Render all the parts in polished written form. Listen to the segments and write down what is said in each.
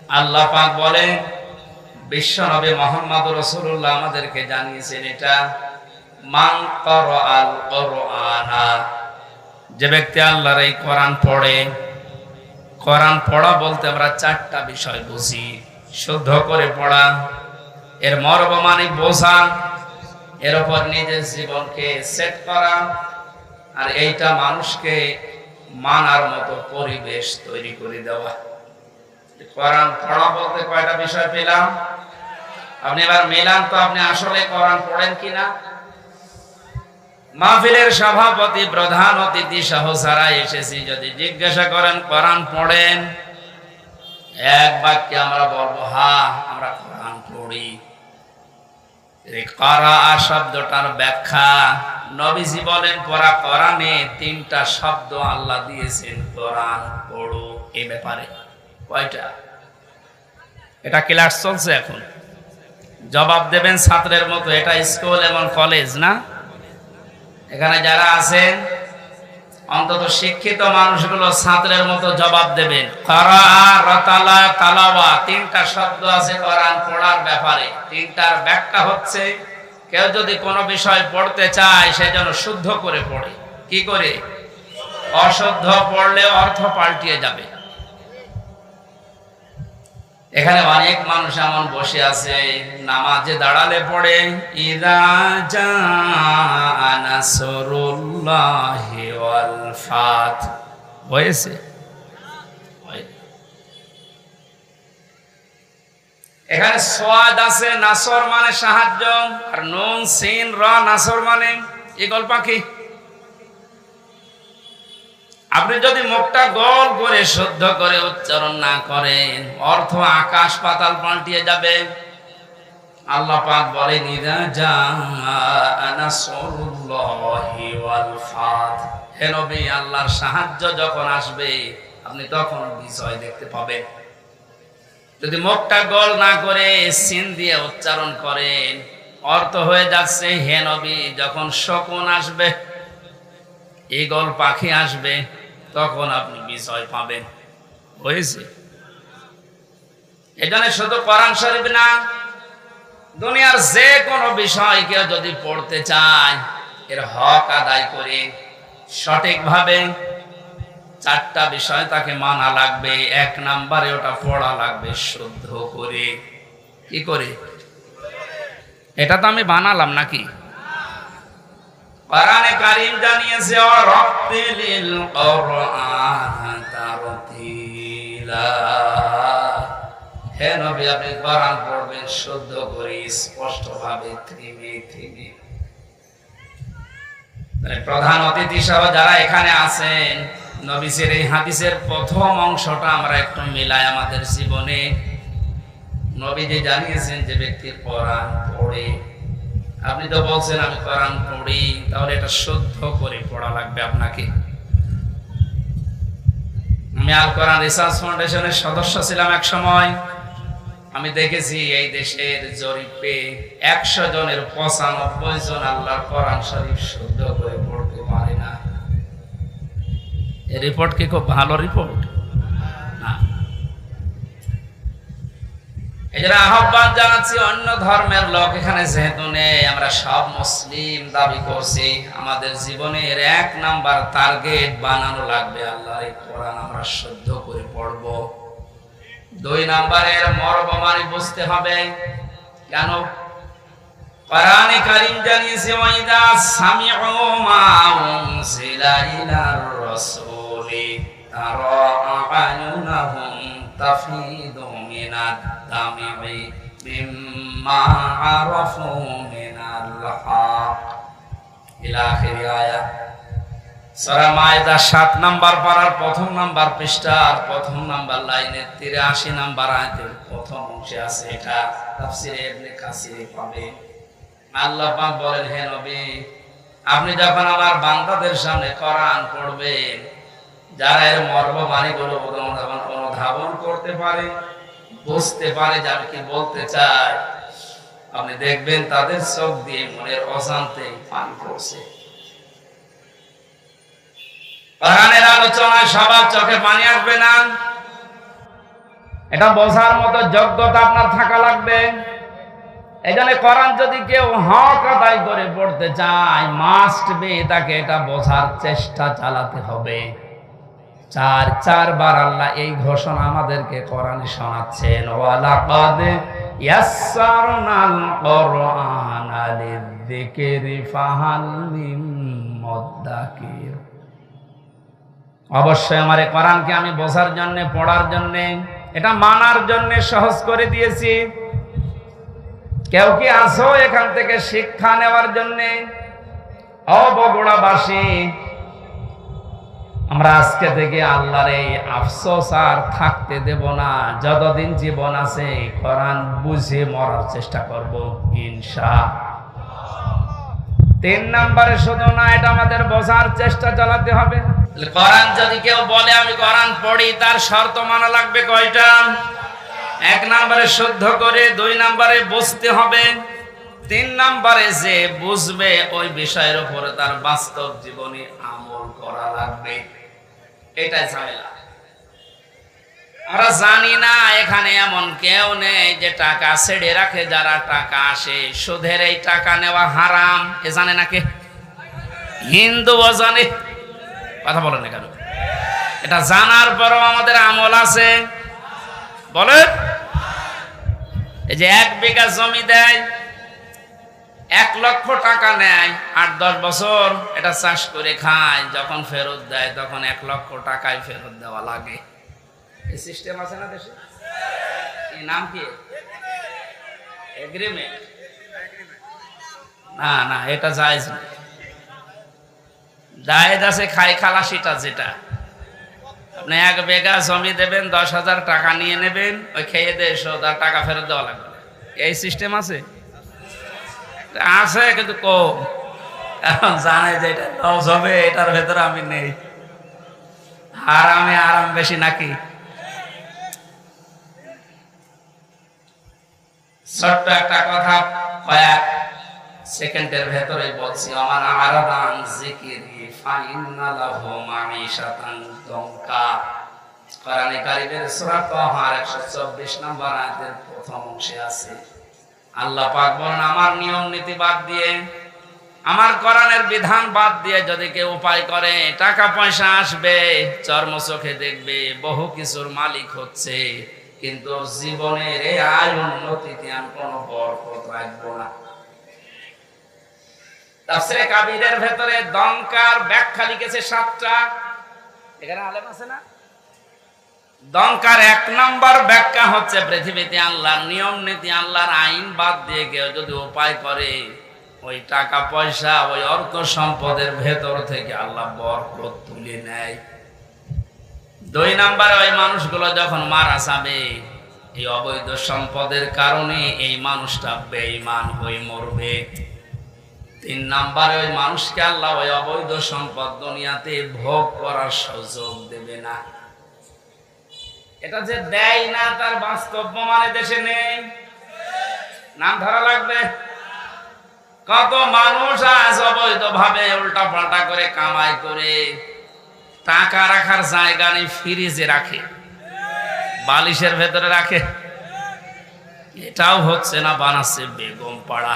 আল্লাহ পাক বলেন, বিশ্ব নবী মুহাম্মদ রাসূলুল্লাহ আমাদেরকে জানিয়েছেন, এটা মান ক্বারাআল কুরআনা, যে ব্যক্তি আল্লাহর এই কোরআন পড়ে। কোরআন পড়া বলতে আমরা চারটা বিষয় বুঝি। শুদ্ধ করে পড়া, এর মর্মমানি বোঝা, এর উপর নিজের জীবনকে সেট করা, আর এইটা মানুষকে মানার মতো পরিবেশ তৈরি করে দেওয়া। কোরআন পড়া বলতে কয়টা বিষয় পেলাম? আপনি এবার মেলান তো, আপনি আসলে কোরআন পড়েন কিনা। মাহফিলের সভাপতি, প্রধান অতিথি সহ যারা এসেছি, যদি জিজ্ঞাসা করেন কোরআন পড়েন, এক বাক্যে আমরা বলবো হ্যাঁ আমরা কোরআন পড়ি। কারা শব্দটার ব্যাখ্যা, নবীজি বলেন পড়া কোরআনে তিনটা শব্দ আল্লাহ দিয়েছেন, কোরআন পড়ো এই ব্যাপারে। কয়টা? এটা ক্লাস চলছে এখন, জবাব দেবেন ছাত্রের মতো। এটা স্কুল এবং কলেজ না। এখানে যারা আছেন অন্তত শিক্ষিত মানুষগুলো ছাত্রের মতো জবাব দেবেন। কারা, রাতালা, তালাওয়া, তিনটা শব্দ আছে কোরআন পড়ার ব্যাপারে। তিনটার ব্যাখ্যা হচ্ছে, কেউ যদি কোনো বিষয় পড়তে চায় সে যেন শুদ্ধ করে পড়ে। কি করে? অশুদ্ধ পড়লে অর্থ পাল্টিয়ে যাবে। এখানে অনেক মানুষ এমন বসে আছে, নামাজে দাঁড়ালে পড়ে ইযা জাআ নাসরুল্লাহি ওয়াল ফাত, হয়েছে? এখানে সোয়াদ আছে, নাসর মানে সাহায্য, আর নুন সিন র নাসর মানে ঈগল পাখি। আপনি যদি মুখটা গোল করে শুদ্ধ করে উচ্চারণ না করেন, অর্থ আকাশ পাতাল পাল্টিয়ে যাবে। আল্লাহ পাক বলেন ইযা জাআ নাসরুল্লাহি ওয়াল ফাত, হে নবী আল্লাহর সাহায্য যখন আসবে আপনি তখন বিজয় দেখতে পাবেন। যদি মুখটা গোল না করে সিন দিয়ে উচ্চারণ করেন, অর্থ হয়ে যাচ্ছে হে নবী যখন শকুন আসবে, ঈগল পাখি আসবে, তখন আপনি বিজয় পাবেন। হয়েছে? এখানে শুধু কোরআন শরীফ না, দুনিয়ার যে কোনো বিষয় কেউ যদি পড়তে চায়, এর হক আদায় করে সঠিকভাবে, চারটা বিষয় তাকে মানা লাগবে। এক নম্বরে ওটা পড়া লাগবে শুদ্ধ করে। কি করে? এটা তো আমি বানালাম নাকি? কোরআনে কারীম জানিয়েছে ওয়ারাত্তিলিল কুরআন তারতিলা, হে নবী আপনি কোরআন পড়বেন শুদ্ধ করে, স্পষ্টভাবে, থেমে থেমে। প্রধান অতিথি সহ যারা এখানে আছেন, নবীর এই হাদিসের প্রথম অংশটা আমরা একটু মিলাই আমাদের জীবনে। নবীজি জানিয়েছেন যে ব্যক্তি কোরআন পড়ে, আপনি তো বলছেন আমি কোরআন পড়ি, তাহলে এটা শুদ্ধ করে পড়া লাগবে আপনাকে। আমি আল কোরআন রিসার্চ ফাউন্ডেশনের সদস্য ছিলাম এক সময়। আমি দেখেছি এই দেশের জরিপে 100 জনের 95 জন আল্লাহর কোরআন শরীফ শুদ্ধ করে পড়তে পারে না। এই রিপোর্ট কি খুব ভালো রিপোর্ট? না। এজন্য আহ্বান জানাচ্ছি অন্য ধর্মের লোক এখানে যেহেতু নেই, আমরা সব মুসলিম দাবি করছি, আমাদের জীবনের 1 নাম্বার টার্গেট বানানো লাগবে আল্লাহর এই কোরআন আমরা শুদ্ধ করে পড়ব। 2 নাম্বারের মর্মমানি বুঝতে হবে। কেন? কোরআনে কারীম জানিয়েছে ওয়াইদা সামিউ মা উনজিলা ইলার রাসূলি তারা আ'য়ুনাহুম তাফিদু মিনাদ দামি মিম্মা আরাফু মিনাল হক ইলা আখির আয়াত। সূরা মাইদা 7 নাম্বার পারার 1ম নাম্বার পৃষ্ঠার 1ম নাম্বার লাইনের 83 নাম্বার আয়াতের প্রথম অংশে আছে। এটা তাফসীরে ইবনে কাসিরে পাবে। আল্লাহ পাক বলেন, হে নবী আপনি যখন আমার বান্দাদের সামনে কোরআন পড়বেন, যারা এর মর্মবাণীগুলো অনুধাবন করতে পারে, বুঝতে পারে যে আমি কি বলতে চাই, আপনি দেখবেন তাদের চোখ দিয়ে মনের অজান্তে পানি পড়ছে। কোরআনের আলোচনায় সবার চোখে পানি আসবে না। এটা বোঝার মতো যোগ্যতা আপনার থাকা লাগবে। এই জন্য কোরআন যদি কেউ হক আদায় করে পড়তে চায়, মাস্ট বি তাকে এটা বোঝার চেষ্টা চালাতে হবে। চারবার আল্লাহ এই ঘোষণা আমাদেরকে কোরআনে শোনাচ্ছেন, ওয়ালাকাদ ইয়াসসারনাল কুরআনা লিযিকরি ফাহাল মিন মুদ্দাকির। অবশ্যই আমার এই কোরআনকে আমি বোঝার জন্য, পড়ার জন্য, এটা মানার জন্য সহজ করে দিয়েছি। কেউ কি আসো এখান থেকে শিক্ষা নেওয়ার জন্য? বগুড়াবাসী, আমরা আজকে থেকে আল্লাহর এই আফসোস আর থাকতে দেব না। যতদিন জীবন আছে কোরআন বুঝে মরার চেষ্টা করব ইনশাআল্লাহ। 3 নম্বরে শুধু না, এটা আমাদের বোঝার চেষ্টা চালাতে হবে। কোরআন যদি কেউ বলে আমি কোরআন পড়ি, তার শর্ত মানা লাগবে কয়টা? 1 নম্বরে শুদ্ধ করে, 2 নম্বরে বুঝতে হবে, 3 নম্বরে যে বুঝবে ওই বিষয়ের উপরে তার বাস্তব জীবনে আমল করা লাগবে। এটাই ঝামেলা। আমরা জানি না এখানে এমন কেউ নেই যে টাকা ছেড়ে রাখে। যারা টাকা আসে, সুদের এই টাকা নেওয়া হারাম, এ জানে না কে? হিন্দুও জানে। কথা বলেন না কেন? এটা জানার পরও আমাদের আমল আছে। বলেন, এই যে 1 বিঘা জমি দেয়, 1 লক্ষ টাকা নেয়, 8-10 বছর এটা চাষ করে খায়, যখন ফেরত দেয় তখন 1 লক্ষ টাকায় ফেরত দেওয়া লাগে। এই সিস্টেম আছে না দেশে? এই নাম কি? এগ্রিমেন্ট। না না, এটা জায়েজ না। জায়েজ আছে খাই খালাসিটা, যেটা আপনি 1 বিঘা জমি দেবেন, 10,000 টাকা নিয়ে নেবেন, ওই খেয়ে দিয়ে 100,000 টাকা ফেরত দেওয়া লাগবে। এই সিস্টেম আছে? আছে, কিন্তু কম। এখন জানে যে এটা লস হবে, এটার ভেতরে আমি নেই। আরামে আরাম বেশি নাকি? ছোট্ট একটা কথা কয়েক সেকেন্ডের ভেতরে বলছি। আমার আরাদান যিকরি ফাইন্না লাহু মাঈশাতান দনকা। কোরআনে কারীমের সূরা তাহার 124 নম্বর আয়াতের প্রথম অংশে আছে। আল্লাহ পাক বলেন, আমার নিয়ম নীতি বাদ দিয়ে, আমার কোরআনের বিধান বাদ দিয়ে যদি কেউ উপায় করে, টাকা পয়সা আসবে, চর্ম চোখে দেখবে, বহু কিছুর মালিক হচ্ছে, কিন্তু জীবনের এই আয় উন্নতিতে আমি কোনো বরকত রাখবো না। তাফসীরে কাবীরের ভেতরে দনকার ব্যাখ্যা লিখেছে 7টা। এখানে আলেম আছে না? দনকার 1 নম্বর ব্যাখ্যা হচ্ছে, পৃথিবীতে আল্লাহর নিয়ম নীতি, আল্লাহর আইন বাদ দিয়ে কেউ যদি উপায় করে, ওই টাকা পয়সা, ওই অর্থ সম্পদের ভেতর থেকে আল্লাহ বরকত তুলে নেয়। 2 নম্বরে, ওই মানুষগুলো যখন মারা যাবে, এই অবৈধ সম্পদের কারণে এই মানুষটা বেঈমান হয়ে মরবে। 3 নম্বরে, ওই মানুষকে আল্লাহ ওই অবৈধ সম্পদ দুনিয়াতে ভোগ করার সুযোগ দেবে না। এটা যে দেয় না, তার বাস্তব প্রমাণে দেশে নেই। নাম ধরা লাগবে। কত মানুষ আজ অবৈধ ভাবে উল্টা পাল্টা করে কামাই করে টাকা রাখার জায়গা নেই, ফ্রিজে রাখে, বালিশের ভেতরে রাখে। এটাও হচ্ছে না, বানাচ্ছে বেগম পাড়া।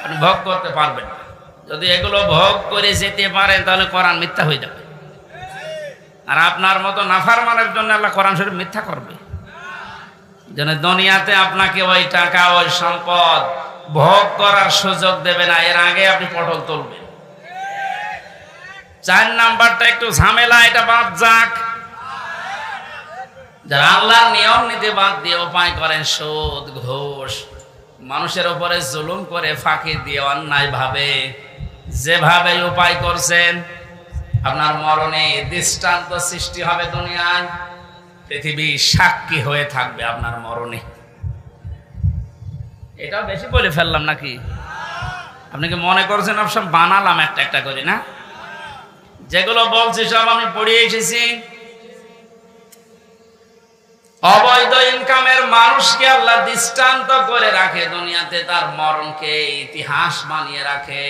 আপনি ভোগ করতে পারবেন না। যদি এগুলো ভোগ করে যেতে পারেন, তাহলে কোরআন মিথ্যা হয়ে যাবে। আর আপনার মতো নাফরমানের জন্য আল্লাহ কোরআন শরীফ মিথ্যা করবে? যেন দুনিয়াতে আপনাকে ওই টাকা, ওই সম্পদ ভোগ করার সুযোগ দেবে না, এর আগে আপনি পটল তুলবেন। 4 নাম্বারটা একটু ঝামেলা, এটা বাদ যাক। যারা আল্লাহর নিয়ম নীতি বাদ দিয়ে উপায় করেন, সুদ, ঘুষ, মানুষের উপরে জুলুম করে, ফাঁকি দিয়ে, অন্যায় ভাবে যেভাবে উপায় করছেন, আপনার মরণে দৃষ্টান্ত সৃষ্টি হবে দুনিয়ায়। পৃথিবী সাক্ষী হয়ে থাকবে আপনার মরণে। এটাও বেশি বলে ফেললাম নাকি? আপনি কি মনে করছেন সব বানালাম একটা একটা করে? না, যেগুলো বলছি সব আমি পড়িয়ে এসেছি। অবৈধ ইনকামের মানুষকে আল্লাহ দৃষ্টান্ত করে রাখে দুনিয়াতে, তার মরণকে ইতিহাস বানিয়ে রাখে।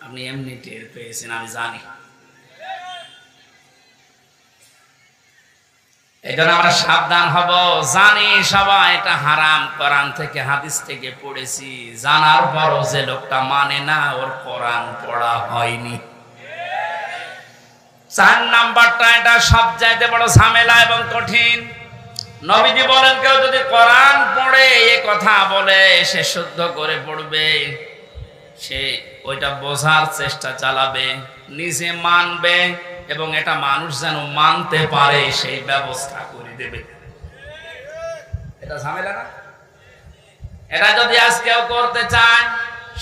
আপনি এমনি টের পেয়েছেন, আমি জানি। এই জন্য আমরা সাবধান হব। জানি সবাই এটা হারাম, কোরআন থেকে হাদিস থেকে পড়েছি, জানার পরও যে লোকটা মানে না, ওর কোরআন পড়া হয়নি। 4 নাম্বারটা, এটা সবচাইতে বড় ঝামেলা এবং কঠিন। নবীজি বলেন, কেউ যদি কোরআন পড়ে এই কথা বলে, সে শুদ্ধ করে পড়বে, সে ওইটা বোঝার চেষ্টা চালাবে, নিজে মানবে, এবং এটা মানুষ যেন মানতে পারে সেই ব্যবস্থা করে দেবে। এটা ঝামেলা না? এটা যদি আজ কেউ করতে চায়,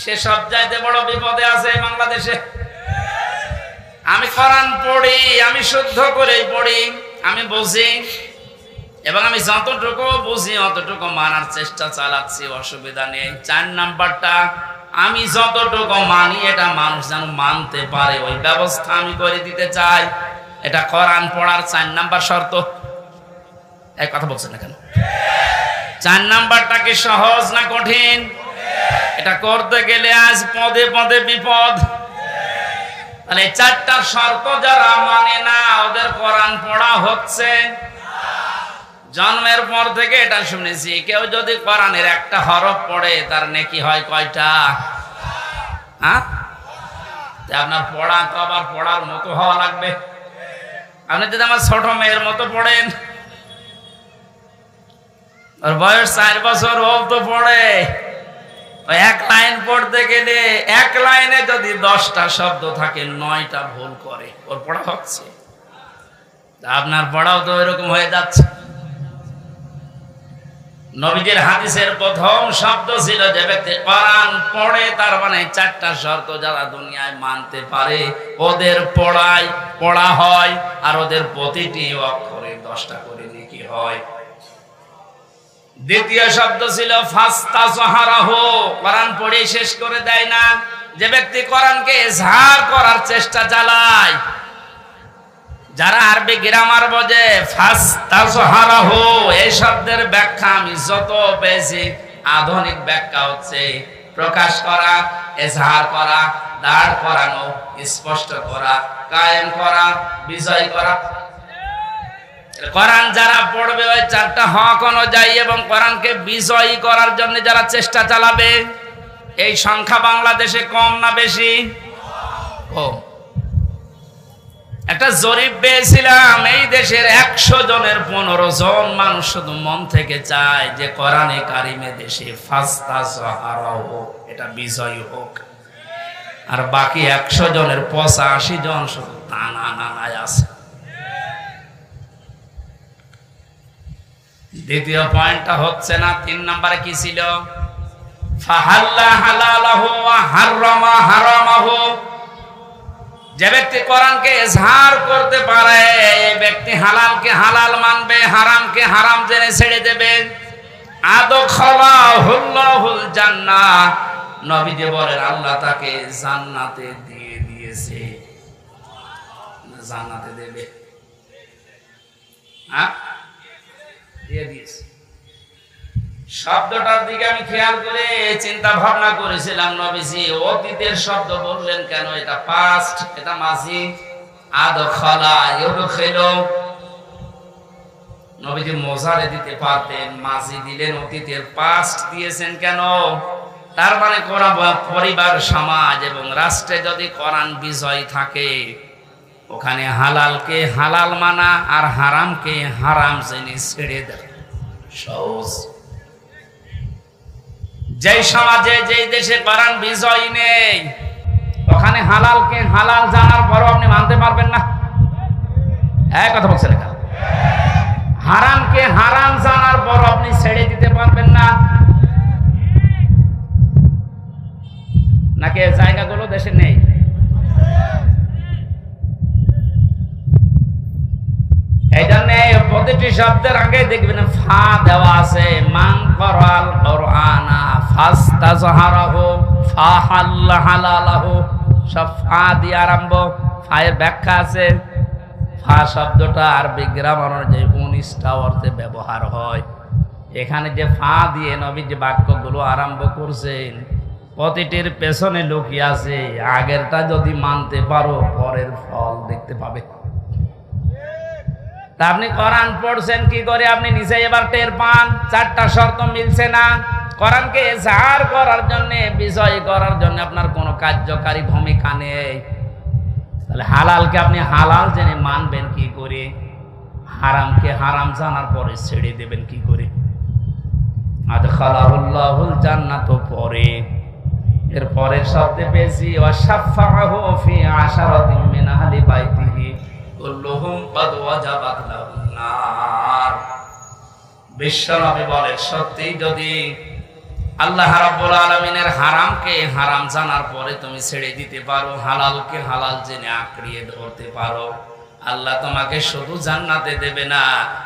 সে সবচাইতে বড় বিপদে আছে বাংলাদেশে। আমি কোরআন পড়ি, আমি শুদ্ধ করে পড়ি, আমি বুঝি, এবং আমি যতটুকু বুঝি অতটুকু মানার চেষ্টা চালাচ্ছি, অসুবিধা নেই। 4 নাম্বারটা, আমি যতটুকু মানি এটা মানুষ যেন মানতে পারে, ওই ব্যবস্থা আমি করে দিতে চাই। এটা কোরআন পড়ার 4 নাম্বার শর্ত। এক কথা বলছেন না কেন? 4 নাম্বারটা কি সহজ না কঠিন? এটা করতে গেলে আজ পদে পদে বিপদ। তাহলে 4টা শর্ত যারা মানে না, ওদের কোরআন পড়া হচ্ছে। জন্মের পর থেকে এটা শুনেছি, কেউ যদি কোরআনের একটা হরফ পড়ে তার নেকি হয় কয়টা? আপনার পড়া তো আবার পড়ার মতো হওয়া লাগবে। আপনি যদি আমার ছোট মেয়ের মতো পড়েন, ওর বয়স 4 বছর, ও তো পড়ে, ওই 1 লাইন পড়তে গেলে 1 লাইনে যদি 10টা শব্দ থাকে, 9টা ভুল করে, ওর পড়া হচ্ছে। আপনার পড়াও তো এরকম হয়ে যাচ্ছে। নবীজির হাদিসের প্রথম শব্দ ছিল, যে ব্যক্তি কোরআন পড়ে, তার মানে 4টা শর্ত যারা দুনিয়ায় মানতে পারে, ওদের পড়া হয়, আর ওদের প্রতিটি অক্ষরে 10টা করে নেকি হয়। দ্বিতীয় শব্দ ছিল ফাস্তাজহারাহু, কোরআন পড়ে শেষ করে দেয় না, যে ব্যক্তি কোরআনকে ইজহার করার চেষ্টা চালায়। যারা আরবি গ্রামার বোঝে, ফাস্তাজহারাহু এই শব্দের ব্যাখ্যা আমি যত পেয়েছি, আধুনিক ব্যাখ্যা হচ্ছে প্রকাশ করা, ইজহার করা, দাঁড় করানো, স্পষ্ট করা, কায়েম করা, বিজয় করা। কোরআন যারা পড়বে ওই 4টা হক অনুযায়ী এবং কোরআনকে বিজয়ী করার জন্য যারা চেষ্টা চালাবে, এই সংখ্যা বাংলাদেশে কম না বেশি? কম। একটা জরিপ পেয়েছিলাম, এই দেশের 100 জনের 15 জন মানুষ শুধু মন থেকে চায় যে কোরআনে কারিমে দেশে ফাস্তাজহারাহু এটা বিজয়ী হোক, আর বাকি 100 জনের 85 জন শুধু টানা নানায় আছে। দ্বিতীয় পয়েন্টটা হচ্ছে না। 3 নম্বরে কি ছিল? ফাহাল্লা হালালাহু ওয়া হারামা হারামাহু, যে ব্যক্তি কোরআনকে ইজহার করতে পারে, এই ব্যক্তি হালালকে হালাল মানবে, হারামকে হারাম জেনে ছেড়ে দেবে। আদখালাহুল্লাহুল জান্নাহ, নবীজি বলেন আল্লাহ তাকে জান্নাতে দিয়ে দিয়েছে, জান্নাতে দেবে। দিয়ে দিয়েছে। শব্দটার দিকে আমি খেয়াল করে চিন্তা ভাবনা করেছিলাম, নবীজি অতীতের শব্দ বললেন কেন? এটা পাস্ট, এটা মাজি। আদখালা ইউদখিলু, নবীজি মোজারে দিতে পারতেন, মাজি দিলেন, অতীতের পাস্ট দিয়েছেন কেন? তার মানে পরিবার, সমাজ এবং রাষ্ট্রে যদি কোরআন বিজয় থাকে, ওখানে হালালকে হালাল মানা আর হারামকে হারাম জেনে ছেড়ে দেয় সহজ। যেই সমাজে, যেই দেশে কোরআন বিজয় নেই, ওখানে হালালকে হালাল জানার পরও আপনি মানতে পারবেন না। এক কথা বলছেন না? হারামকে হারাম জানার পর আপনি ছেড়ে দিতে পারবেন না। নাকি জায়গাগুলো দেশে নেই? এই জন্য প্রতিটি শব্দের আগে দেখবেন ফা দেওয়া আছে। মান করাল কোরআনা ফাস্তাজহারাহু ফাহাল্লা হালালাহু, সব ফা দিয়ে আরম্ভ। ফায়ের ব্যাখ্যা আছে। ফা শব্দটা আরবি গ্রামার অনুযায়ী 19টা অর্থে ব্যবহার হয়। এখানে যে ফা দিয়ে নবী যে বাক্যগুলো আরম্ভ করছেন, প্রতিটির পেছনে লুকিয়ে আছে আগেরটা যদি মানতে পারো পরের ফল দেখতে পাবে। তা আপনি কোরআন পড়ছেন কি করে? আপনি নিজে এবার টের পান চারটা শর্ত মিলছে না। কোরআনকে এজাহার করার জন্য, বিজয় করার জন্য আপনার কোনো কার্যকারী ভূমিকা নেই। তাহলে হালালকে আপনি হালাল জেনে মানবেন কি করে? হারামকে হারাম জানার পরে ছেড়ে দেবেন কি করে? আদখালাহুল্লাহুল জান্নাত পরে, এর পরের শব্দে পেয়েছি ওয়াশাফাহু ফি আশারাতিন মিন আহলি বাইতিহি কুল্লুহুম ক্বাদ ওয়াজাবাত লাহুন নার। বিশ্বনবী বলেন, সত্যি যদি আল্লাহ রাব্বুল আলামিনের হারামকে হারাম জানার পরে তুমি ছেড়ে দিতে পারো, হালালকে হালাল জেনে আঁকড়িয়ে ধরতে পারো, আল্লাহ তোমাকে শুধু জান্নাতে দেবে না,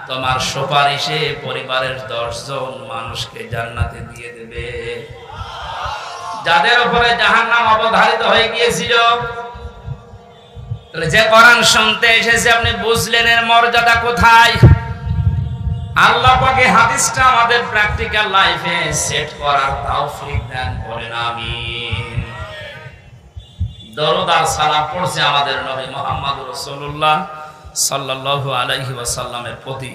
তোমার সুপারিশে পরিবারের 10 জন মানুষকে জান্নাতে দিয়ে দেবে। যাদের উপরে জাহান্নাম অবধারিত হয়ে গিয়েছিল, তাহলে যে কোরআন শুনতে এসেছে আপনি বুঝলেন এর মর্যাদা কোথায়? আল্লাহ পাকে হাদিসটা আমাদের প্র্যাকটিক্যাল লাইফে সেট করার তৌফিক দান করেন, আমিন। দরুদ আর সালাম পড়ছে আমাদের নবী মুহাম্মদ রাসূলুল্লাহ সাল্লাল্লাহু আলাইহি ওয়াসাল্লামের প্রতি।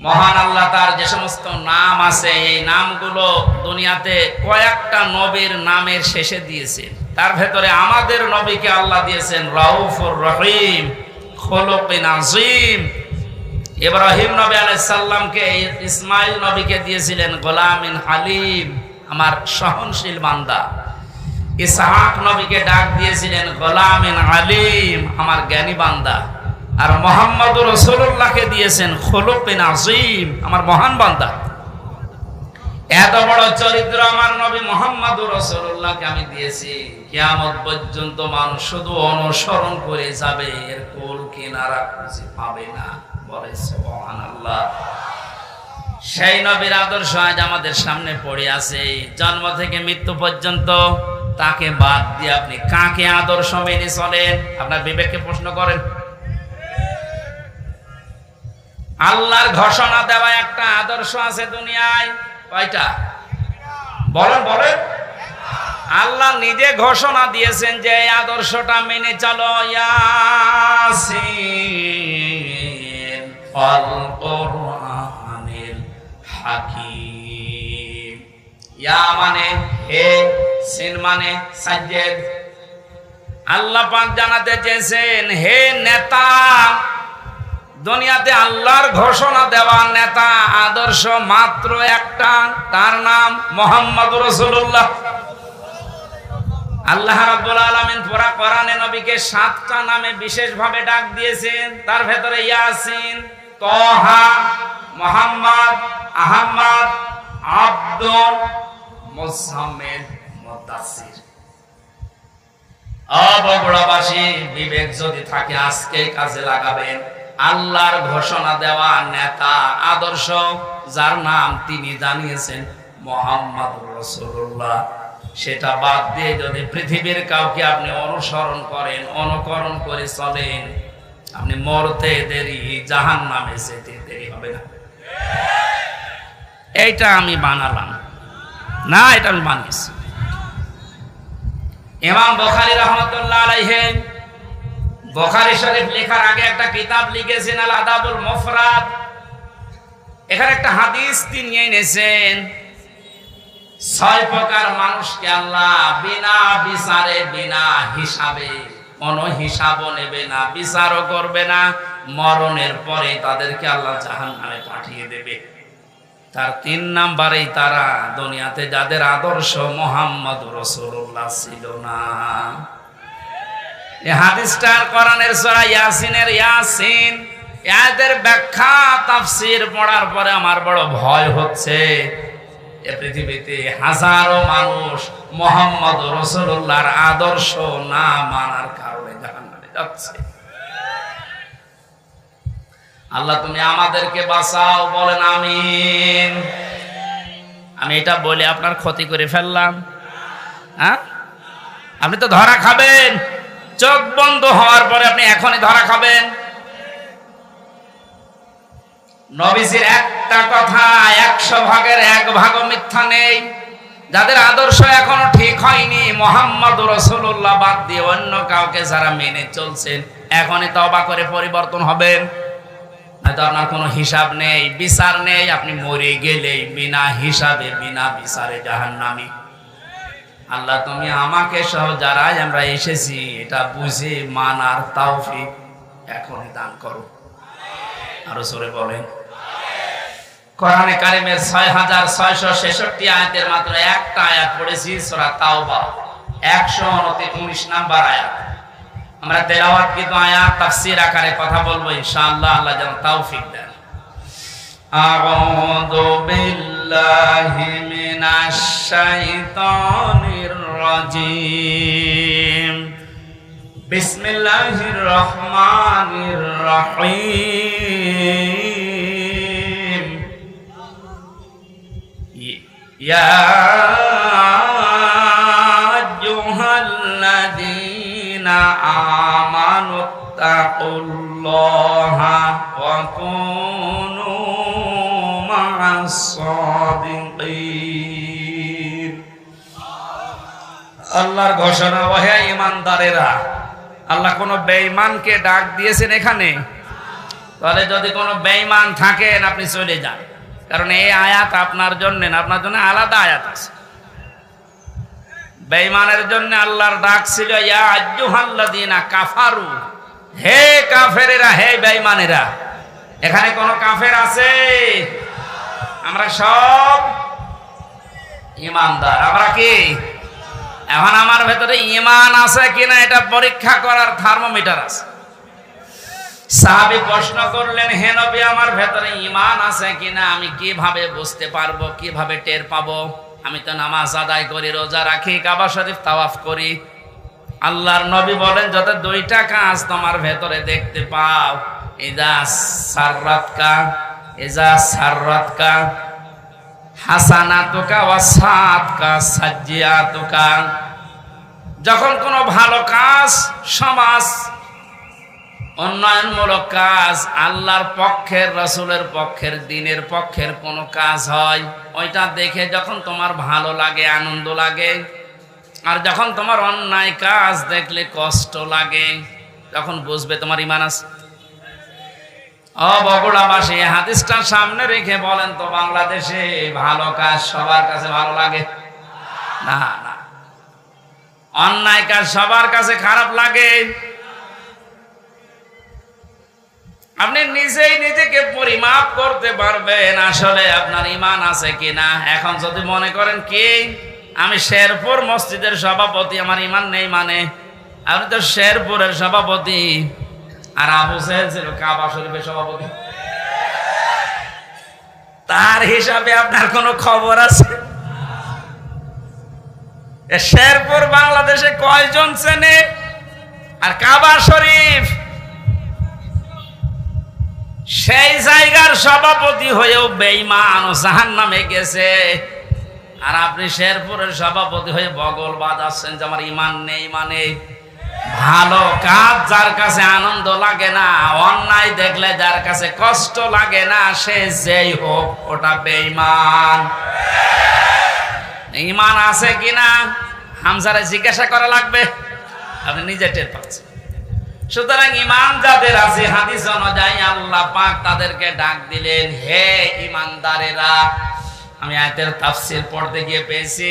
মহান আল্লাহ তার যে সমস্ত নাম আছে, এই নামগুলো দুনিয়াতে কয়েকটা নবীর নামের শেষে দিয়েছেন। তার ভেতরে আমাদের নবীকে আল্লাহ দিয়েছেন রাউফুর রহিম, খুলুকিন আযীম। ইব্রাহিম নবী আলাইহিস সালামকে ইসমাইল নবীকে দিয়েছিলেন গোলামিন হালিম, আমার সহনশীল বান্দা। ইসহাক নবীকে ডাক দিয়েছিলেন গোলামিন আলিম, আমার জ্ঞানী বান্দা। আর মুহাম্মদুর রাসূলুল্লাহকে দিয়েছেন খুলুকিন আযীম, আমার মহান বান্দা। এত বড় চরিত্র আমার নবী মুহাম্মদুর রাসূলুল্লাহকে আমি দিয়েছি, কিয়ামত পর্যন্ত মানুষ শুধু অনুসরণ করে যাবে, এর কুল কিনারা খুঁজে পাবে না। বলে সুবহানাল্লাহ। সেই নবীর আদর্শ আজ আমাদের সামনে পড়ে আছে। জন্ম থেকে মৃত্যু পর্যন্ত তাকে বাদ দিয়ে আপনি কাকে আদর্শ মেনে চলেন? আপনার বিবেককে প্রশ্ন করেন। আল্লাহর ঘোষণা দেওয়া একটা আদর্শ আছে দুনিয়ায়, কয়টা? বলেন বলেন। আল্লাহ নিজে ঘোষণা দিয়েছেন যে এই আদর্শটা মেনে চলো। ইয়াসিন ওয়াল কুরআনিল হাকীম। ইয়া মানে হে, সিন মানে সাজ্জেদ। আল্লাহ পাক জানাতে চেয়েছেন, হে নেতা, দুনিয়াতে আল্লাহর ঘোষণা দেওয়া নেতা আদর্শ মাত্র একটা, তার নাম মুহাম্মদুর রাসূলুল্লাহ। আল্লাহ রাব্বুল আলামিন পুরা কোরআনে নবীকে 7টা নামে বিশেষভাবে ডাক দিয়েছেন। তার ভেতরে ইয়াসিন, তাহা, মুহাম্মদ, আহমদ, আব্দুল, মুজাম্মিল, মুদাসসির। বগুড়াবাসী, বিবেক যদি থাকে আজকে কাজে লাগাবেন। আল্লাহর ঘোষণা দেওয়া নেতা আদর্শ যার নাম তিনি জানিয়েছেন মুহাম্মদুর রাসূলুল্লাহ, সেটা বাদ দিয়ে যদি পৃথিবীর কাউকে আপনি অনুসরণ করেন, অনুকরণ করে চলেন, আপনি মরতে দেরি, জাহান্নামে যেতে দেরি হবে না। এইটা আমি বানালাম না, এটা আমি বানিয়েছি। ইমাম বুখারী রাহমাতুল্লাহ আলাইহি বুখারী শরীফ লেখার আগে একটা কিতাব লিখেছেন আল আদাবুল মুফরাদ। এখানে একটা হাদিস তিনি এনেছেন, 6 প্রকার মানুষকে আল্লাহ বিনা বিচারে, বিনা হিসাবে, কোনো হিসাবও নেবে না, বিচারও করবে না, মরণের পরে তাদেরকে আল্লাহ জাহান্নামে পাঠিয়ে দেবে। তার 3 নাম্বারেই তারা দুনিয়াতে যাদের আদর্শ মুহাম্মদুর রাসূলুল্লাহ ছিল না। এই হাদিসটার কোরআনের সূরা ইয়াসিনের ইয়াসিন, এর ব্যাখ্যা তাফসীর পড়ার পরে আমার বড় ভয় হচ্ছে। এই পৃথিবীতে হাজারো মানুষ মুহাম্মদুর রাসূলুল্লাহর আদর্শ না মানার কারণে জাহান্নামে যাচ্ছে। আল্লাহ তুমি আমাদেরকে বাঁচাও, বলেন আমিন। আমি এটা বলে আপনার ক্ষতি করে ফেললাম? হ্যাঁ, আপনি তো ধরা খাবেন। চোখ বন্ধ হওয়ার পরে আপনি এখনই ধরা খাবেন। নবীজির একটা কথা 100 ভাগের 1 ভাগও মিথ্যা নেই। যাদের আদর্শ এখনো ঠিক হয়নি, মুহাম্মদুর রাসূলুল্লাহ বাদ দিয়ে অন্য কাউকে যারা মেনে চলছেন, এখনই তওবা করে পরিবর্তন হবেন। হয়তো আপনার কোনো হিসাব নেই, বিচার নেই, আপনি মরে গেলেই বিনা হিসাবে বিনা বিচারে জাহান্নামী। আল্লাহ তুমি আমাকে সহ যারাই আমরা এসেছি এটা বুঝে মানার তৌফিক এখনই দান করো। আরো জোরে বলেন। কোরআনে কারিমের ৬৬৬৬ আয়াতের মাত্র একটা আয়াত পড়েছি, সূরা তাওবা ১১৯ নাম্বার আয়াত। আমরা তেলাওয়াত কিন্তু আয়াত তাফসীর আকারে কথা বলবো ইনশাআল্লাহ, আল্লাহ যেন তৌফিক দেন। আউযু বিল্লাহি মিনাশ শাইতানির রাজীম। বিসমিল্লাহির রহমানির রহিম। ইয়া আইয়ুহাল্লাযীনা আমানুত্তাকুল্লাহা ওয়া কুনু মা'আস সাদিকিন। আল্লাহর ঘোষণা, ওহে ঈমানদারেরা। আল্লাহ কোন বেঈমানকে ডাক দিয়েছেন এখানে? তাহলে যদি কোনো বেঈমান থাকেন আপনি চলে যান, কারণ এই আয়াত আপনার জন্য না, আপনার জন্য আলাদা আয়াত আছে। বেঈমানের জন্য আল্লাহর ডাক ছিল ইয়া আইয়ুহাল্লাযীনা কাফারু, হে কাফেরেরা, হে বেঈমানেরা। এখানে কোন কাফের আছে? আমরা সব ঈমানদার। আমরা কি? এখন আমার ভেতরে ঈমান আছে কিনা এটা পরীক্ষা করার থার্মোমিটার আছে। সাহাবী প্রশ্ন করলেন, হে নবী আমার ভেতরে ঈমান আছে কিনা আমি কিভাবে বুঝতে পারবো, কিভাবে টের পাবো? আমি তো নামাজ আদায় করি, রোজা রাখি, কাবা শরীফ তাওয়াফ করি। আল্লাহর নবী বলেন, যত দুইটা কাজ তোমার ভেতরে দেখতে পাও, ইজা সাররাতকা হাসানাতুকা ওয়া সাআতকা সাজ্জিয়াতুকা। যখন কোনো ভালো কাজ, সমাজ উন্নয়নমূলক কাজ, আল্লাহর পক্ষের, রাসূলের পক্ষের, দ্বীনের পক্ষের কোনো কাজ হয়, ওইটা দেখে যখন তোমার ভালো লাগে, আনন্দ লাগে, আর যখন তোমার অন্যায় কাজ দেখলে কষ্ট লাগে, তখন বুঝবে তোমার ঈমান আছে। ও বগুড়াবাসী, হাদিসটা সামনে রেখে বলেন তো, বাংলাদেশে ভালো কাজ সবার কাছে ভালো লাগে? না না, অন্যায় কাজ সবার কাছে খারাপ লাগে। আপনি নিজেই নিজেকে পরিমাপ করতে পারবেন আসলে আপনার ঈমান আছে কিনা। এখন যদি মনে করেন কি আমি শেরপুর মসজিদের সভাপতি, আমার ঈমান নেই, মানে আপনি তো শেরপুরের সভাপতি, আর আবু সাহেব ছিল কাবা শরীফের সভাপতি, তার হিসাবে আপনার কোনো খবর আছে? শেরপুর বাংলাদেশে কয়জন চেনে? আর কাবা শরীফ সেই জায়গার সভাপতি হয়েও বেঈমান ও জাহান্নামে গেছে, আর আপনি শেরপুরের সভাপতি হয়ে বগল বাজাচ্ছেন যে আমার ঈমান নেই। মানে ভালো কাজ যার কাছে আনন্দ লাগে না, অন্যায় দেখলে যার কাছে কষ্ট লাগে না, সে যেই হোক ওটা বেঈমান। ঈমান আছে কিনা হামজারে জিজ্ঞাসা করা লাগবে, আপনি নিজে টের পাচ্ছেন। সুতরাং ঈমান যাদের আছে, হাদিস অনুযায়ী আল্লাহ পাক তাদেরকে ডাক দিলেন, হে ঈমানদারেরা। আমি আয়াতের তাফসীর পড়তে গিয়ে পেয়েছি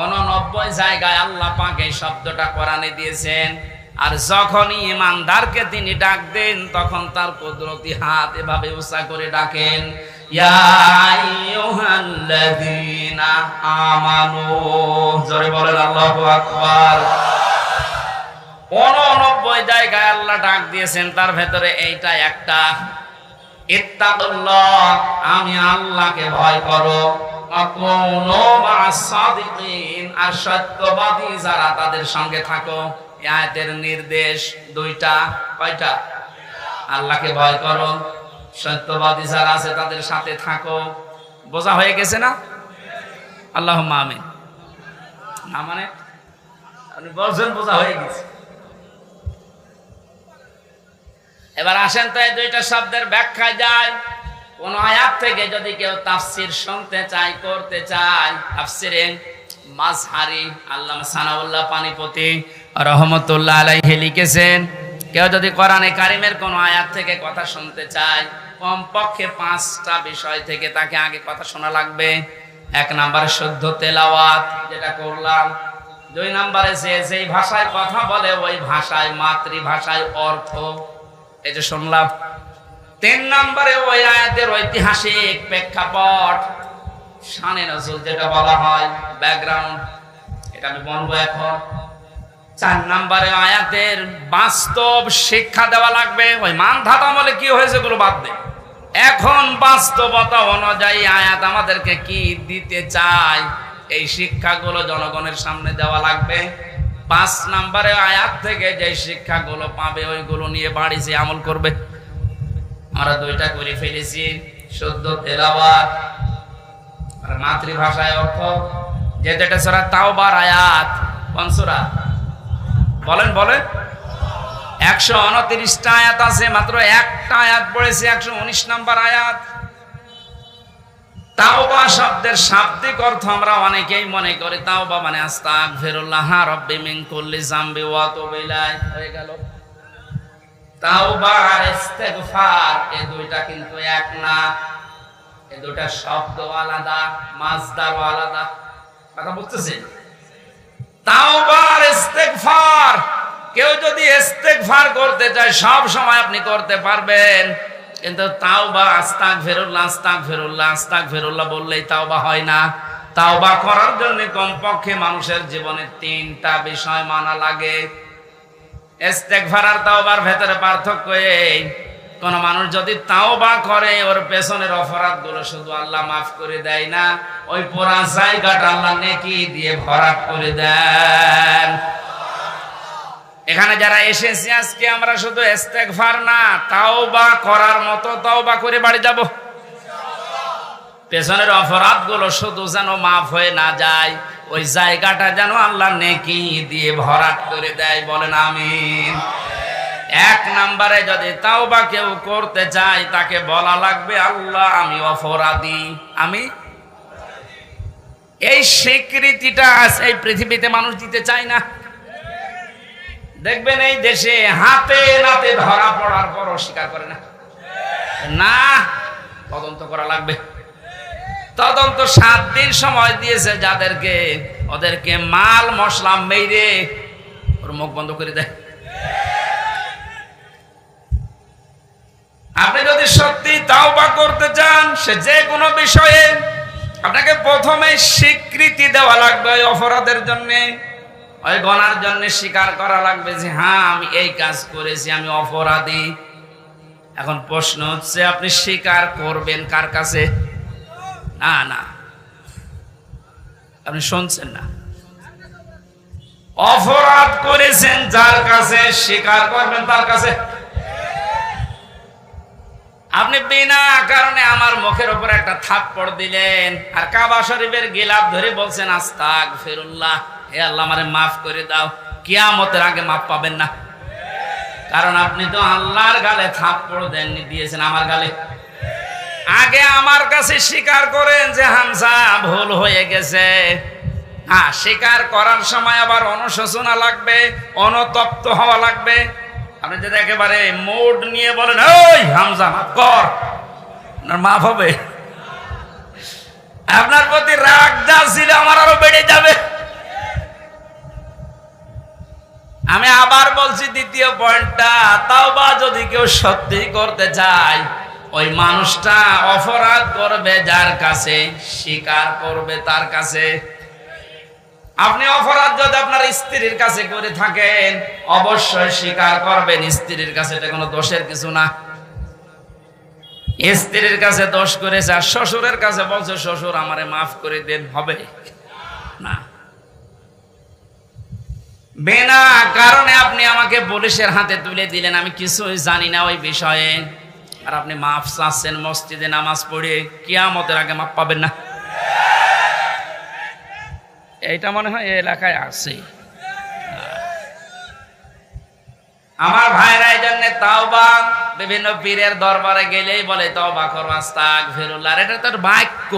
89 জায়গায় আল্লাহ পাক এই শব্দটা কোরআনে দিয়েছেন। আর যখনই ঈমানদারকে তিনি ডাক দেন, তখন তার কুদরতি হাত এভাবে উঁচা করে ডাকেন, ইয়া আইয়ুহাল্লাযীনা আমানু। জোরে বলেন আল্লাহু আকবার। 89 জায়গায় আল্লাহ ডাক দিয়েছেন, তার ভেতরে এইটা একটা, ইত্তাকুল্লাহ, আমি আল্লাহকে ভয় করো, আকুনু মা'আস সাদিকিন, আর সত্যবাদী যারা তাদের সঙ্গে থাকো। এই আয়াতের নির্দেশ দুইটা। কয়টা? আল্লাহকে ভয় করো, সত্যবাদী যারা আছে তাদের সাথে থাকো। বোঝা হয়ে গেছে না? আল্লাহুম্মা আমিন। না মানে আপনি বলছেন বোঝা হয়ে গেছে। এবার আসেন তো এই দুইটা শব্দের ব্যাখ্যা যায়। কোন আয়াত থেকে যদি কেউ তাফসীর শুনতে চায়, করতে চায়, তাফসীরে মাজহারি আল্লামা সানাউল্লাহ পানিপতি রাহমাতুল্লাহ আলাইহি লিখেছেন, কেউ যদি কোরআনে কারিমের কোন আয়াত থেকে কথা শুনতে চায়, কমপক্ষে 5টা বিষয় থেকে তাকে আগে কথা শোনা লাগবে। 1 নম্বরে শুদ্ধ তেলাওয়াত, যেটা করলাম। 2 নম্বরে যেই ভাষায় কথা বলে ওই ভাষায়, মাতৃভাষায় অর্থ, এই যে শুনলাম। 3 নম্বরে ওই আয়াতের ঐতিহাসিক প্রেক্ষাপট, শানে নজুল যেটা বলা হয়, ব্যাকগ্রাউন্ড, এটা আমি বলবো এখন। 4 নম্বরে আয়াতের বাস্তব শিক্ষা দেওয়া লাগবে। ওই মান ধাতা বলে কি হয়েছে গুলো বাদ দে, এখন বাস্তবতা অনুযায়ী আয়াত আমাদেরকে কি দিতে চায় এই শিক্ষাগুলো জনগণের সামনে দেওয়া লাগবে। 5 নম্বরে আয়াত থেকে যে শিক্ষাগুলো পাবে ওইগুলো নিয়ে বাড়ি যে আমল করবে। আমরা 2টা করে ফেলেছি, শুদ্ধ তেলাওয়াত আর মাতৃভাষায় অর্থ। যেটা সূরা তাওবার আয়াত, কোন সূরা বলেন বলেন? 129টা আয়াত আছে, মাত্র একটা আয়াত পড়েছি, 119 নম্বর আয়াত। তাওবা শব্দের শাব্দিক অর্থ আমরা অনেকেই মনে করি তাওবা মানে আস্তাগফিরুল্লাহ রাব্বি মিন কুল্লি যামবি ওয়া আতুবু ইলাইহি, হয়ে গেল। তাওবা আর ইস্তেগফার এই 2টা কিন্তু এক না, এই 2টা শব্দ আলাদা, মাজদারও আলাদা। কথা বুঝতেছেন? তাওবা আর ইস্তেগফার, কেউ যদি ইস্তেগফার করতে চায় সব সময় আপনি করতে পারবেন, কিন্তু তাওবা আস্তাগফিরুল্লাহ আস্তাগফিরুল্লাহ আস্তাগফিরুল্লাহ বললেই তাওবা হয় না। তাওবা করার জন্য কমপক্ষে মানুষের জীবনে 3টা বিষয় মানা লাগে। ইস্তেগফার আর তাওবার ভেতরে পার্থক্য এই, কোন মানুষ যদি তাওবা করে ওর পেছনের অপরাধগুলো শুধু আল্লাহ মাফ করে দেয় না, ওই পুরা জায়গাটা আল্লাহ নেকি দিয়ে ভরাট করে দেন। এখানে যারা এসেছি আজকে আমরা শুধু ইস্তেগফার না, তাওবা করার মতো তাওবা করে বাড়ি যাব। পেছনের অপরাধগুলো শুধু যেন মাফ হয়ে না যায়, ওই জায়গাটা যেন আল্লাহ নেকি দিয়ে ভরাট করে দেয়। বলেন আমিন। 1 নম্বরে যদি তাওবা কেউ করতে চায় তাকে বলা লাগবে আল্লাহ আমি অপরাধী, আমি। এই স্বীকৃতিটা এই পৃথিবীতে মানুষ দিতে চায় না। দেখবেন এই দেশে হাতে নাতে ধরা পড়ার পর অস্বীকার করে না। না, তদন্ত করা লাগবে। তদন্ত 7 দিন সময় দিয়েছে যাদেরকে, ওদেরকে মাল মশলা মেরে ওর মুখ বন্ধ করে দেয়। আপনি যদি সত্যি তাওবা করতে চান সে যে কোনো বিষয়ে, আপনাকে প্রথমে স্বীকৃতি দেওয়া লাগবে ওই অপরাধের জন্য, ওই গুনার জন্য স্বীকার করা লাগবে যে হ্যাঁ আমি এই কাজ করেছি, আমি অপরাধী। এখন প্রশ্ন হচ্ছে আপনি স্বীকার করবেন কার কাছে? না না, আপনি শুনছেন না। অপরাধ করেছেন যার কাছে, স্বীকার করবেন তার কাছে। আপনি বিনা কারণে আমার মুখের উপর একটা থাপ্পড় দিলেন আর কাবা শরীফের গিলাফ ধরে বলছেন আস্তাগফিরুল্লাহ, হে আল্লাহ আমারে মাফ করে দাও, কিয়ামতের আগে মাফ পাবেন না। কারণ আপনি তো আল্লাহর গালে থাপ্পড় দেননি, দিয়েছেন আমার গালে। আগে আমার কাছে স্বীকার করেন যে হামজা ভুল হয়ে গেছে। হ্যাঁ, স্বীকার করার সময় আবার অনুশোচনা লাগবে, অনুতপ্ত হওয়া লাগবে। আপনি যদি একেবারে মুড নিয়ে বলেন ওই হামজা মাফ কর, আপনার মাফ হবে? আপনার প্রতি রাগ যা ছিল আমার আরো বেড়ে যাবে। আমি আবার বলছি দ্বিতীয় পয়েন্টটা, তাওবা যদি কেউ সত্যি করতে চায় ওই মানুষটা অপরাধ করবে যার কাছে, স্বীকার করবে তার কাছে। আপনি অপরাধ যদি আপনার স্ত্রীর কাছে করে থাকেন অবশ্যই স্বীকার করবেন স্ত্রীর কাছে, এটা কোনো দোষের কিছু না। স্ত্রীর কাছে দোষ করেছে আর শ্বশুরের কাছে বলছে শ্বশুর আমারে মাফ করে দেন, হবে না। বিনা কারণে আপনি আমাকে পুলিশের হাতে তুলে দিলেন, আমি কিছুই জানি না ওই বিষয়ে, আর আপনি মাফ চাচ্ছেন মসজিদে নামাজ পড়ে, কিয়ামতের আগে মাফ পাবেন না। এইটা মনে হয় এই এলাকায় আছে। আমার ভাইরা এই জন্য তাওবা বিভিন্ন পীরের দরবারে গেলেই বলে তাওবা করো আস্তাগফিরুল্লাহ, এটা তার বাক্য।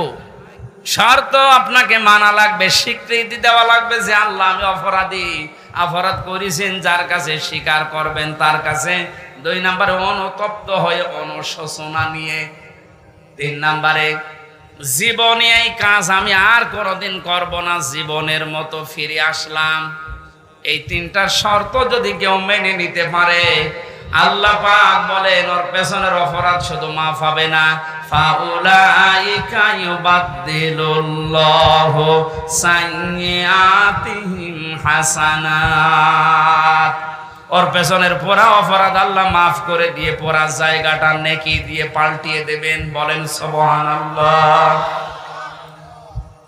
শর্ত আপনাকে মানা লাগবে, স্বীকৃতি দেওয়া লাগবে যে আল্লাহ আমি অপরাধী, অপরাধ করেছেন যার কাছে স্বীকার করবেন তার কাছে 2 নম্বরে অনুতপ্ত হয়ে অনুশোচনা নিয়ে, 3 নম্বরে জীবনে এই কাজ আমি আর কোনোদিন করব না, জীবনের মতো ফিরে আসলাম। এই 3টা শর্ত যদি কেউ মেনে নিতে পারে, আল্লাহ পাক বলেন ওর পেছনের অপরাধ শুধু মাফ হবে না, ফাউলাইকা ইউবাদদিলুল্লাহু সাইয়্যাতিহিম হাসানাত। ওর পেছনের পুরা অপরাধ আল্লাহ মাফ করে দিয়ে পুরা জায়গাটা নেকি দিয়ে পাল্টিয়ে দেবেন। বলেন সুবহানাল্লাহ।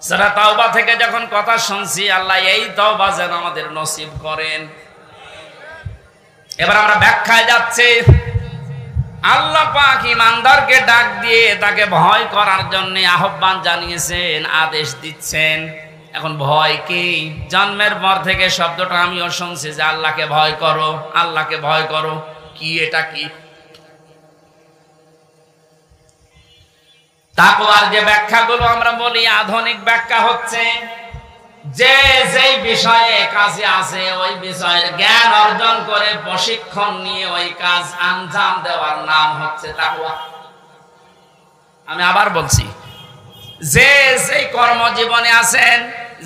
সূরা তাওবা থেকে যখন কথা শুনছি, আল্লাহ এই তওবা যেন আমাদের নসিব করেন। এবার আমরা ব্যাখ্যায় যাচ্ছি। আল্লাহ পাক ইমানদারকে ডাক দিয়ে তাকে ভয় করার জন্য আহ্বান জানিয়েছেন, আদেশ দিচ্ছেন। এখন ভয় কি? জন্মের পর থেকে শব্দটা আমিও শুনছি যে আল্লাহকে ভয় করো, আল্লাহকে ভয় করো। কি এটা? কি তাকওয়ার যে ব্যাখ্যাগুলো আমরা বলি, আধুনিক ব্যাখ্যা হচ্ছে যে যেই বিষয়ে কাজে আছে ওই বিষয়ের জ্ঞান অর্জন করে প্রশিক্ষণ নিয়ে ওই কাজ আঞ্জাম দেওয়ার নাম হচ্ছে তাকওয়া। আমি আবার বলছি, যে যেই কর্মজীবনে আছেন,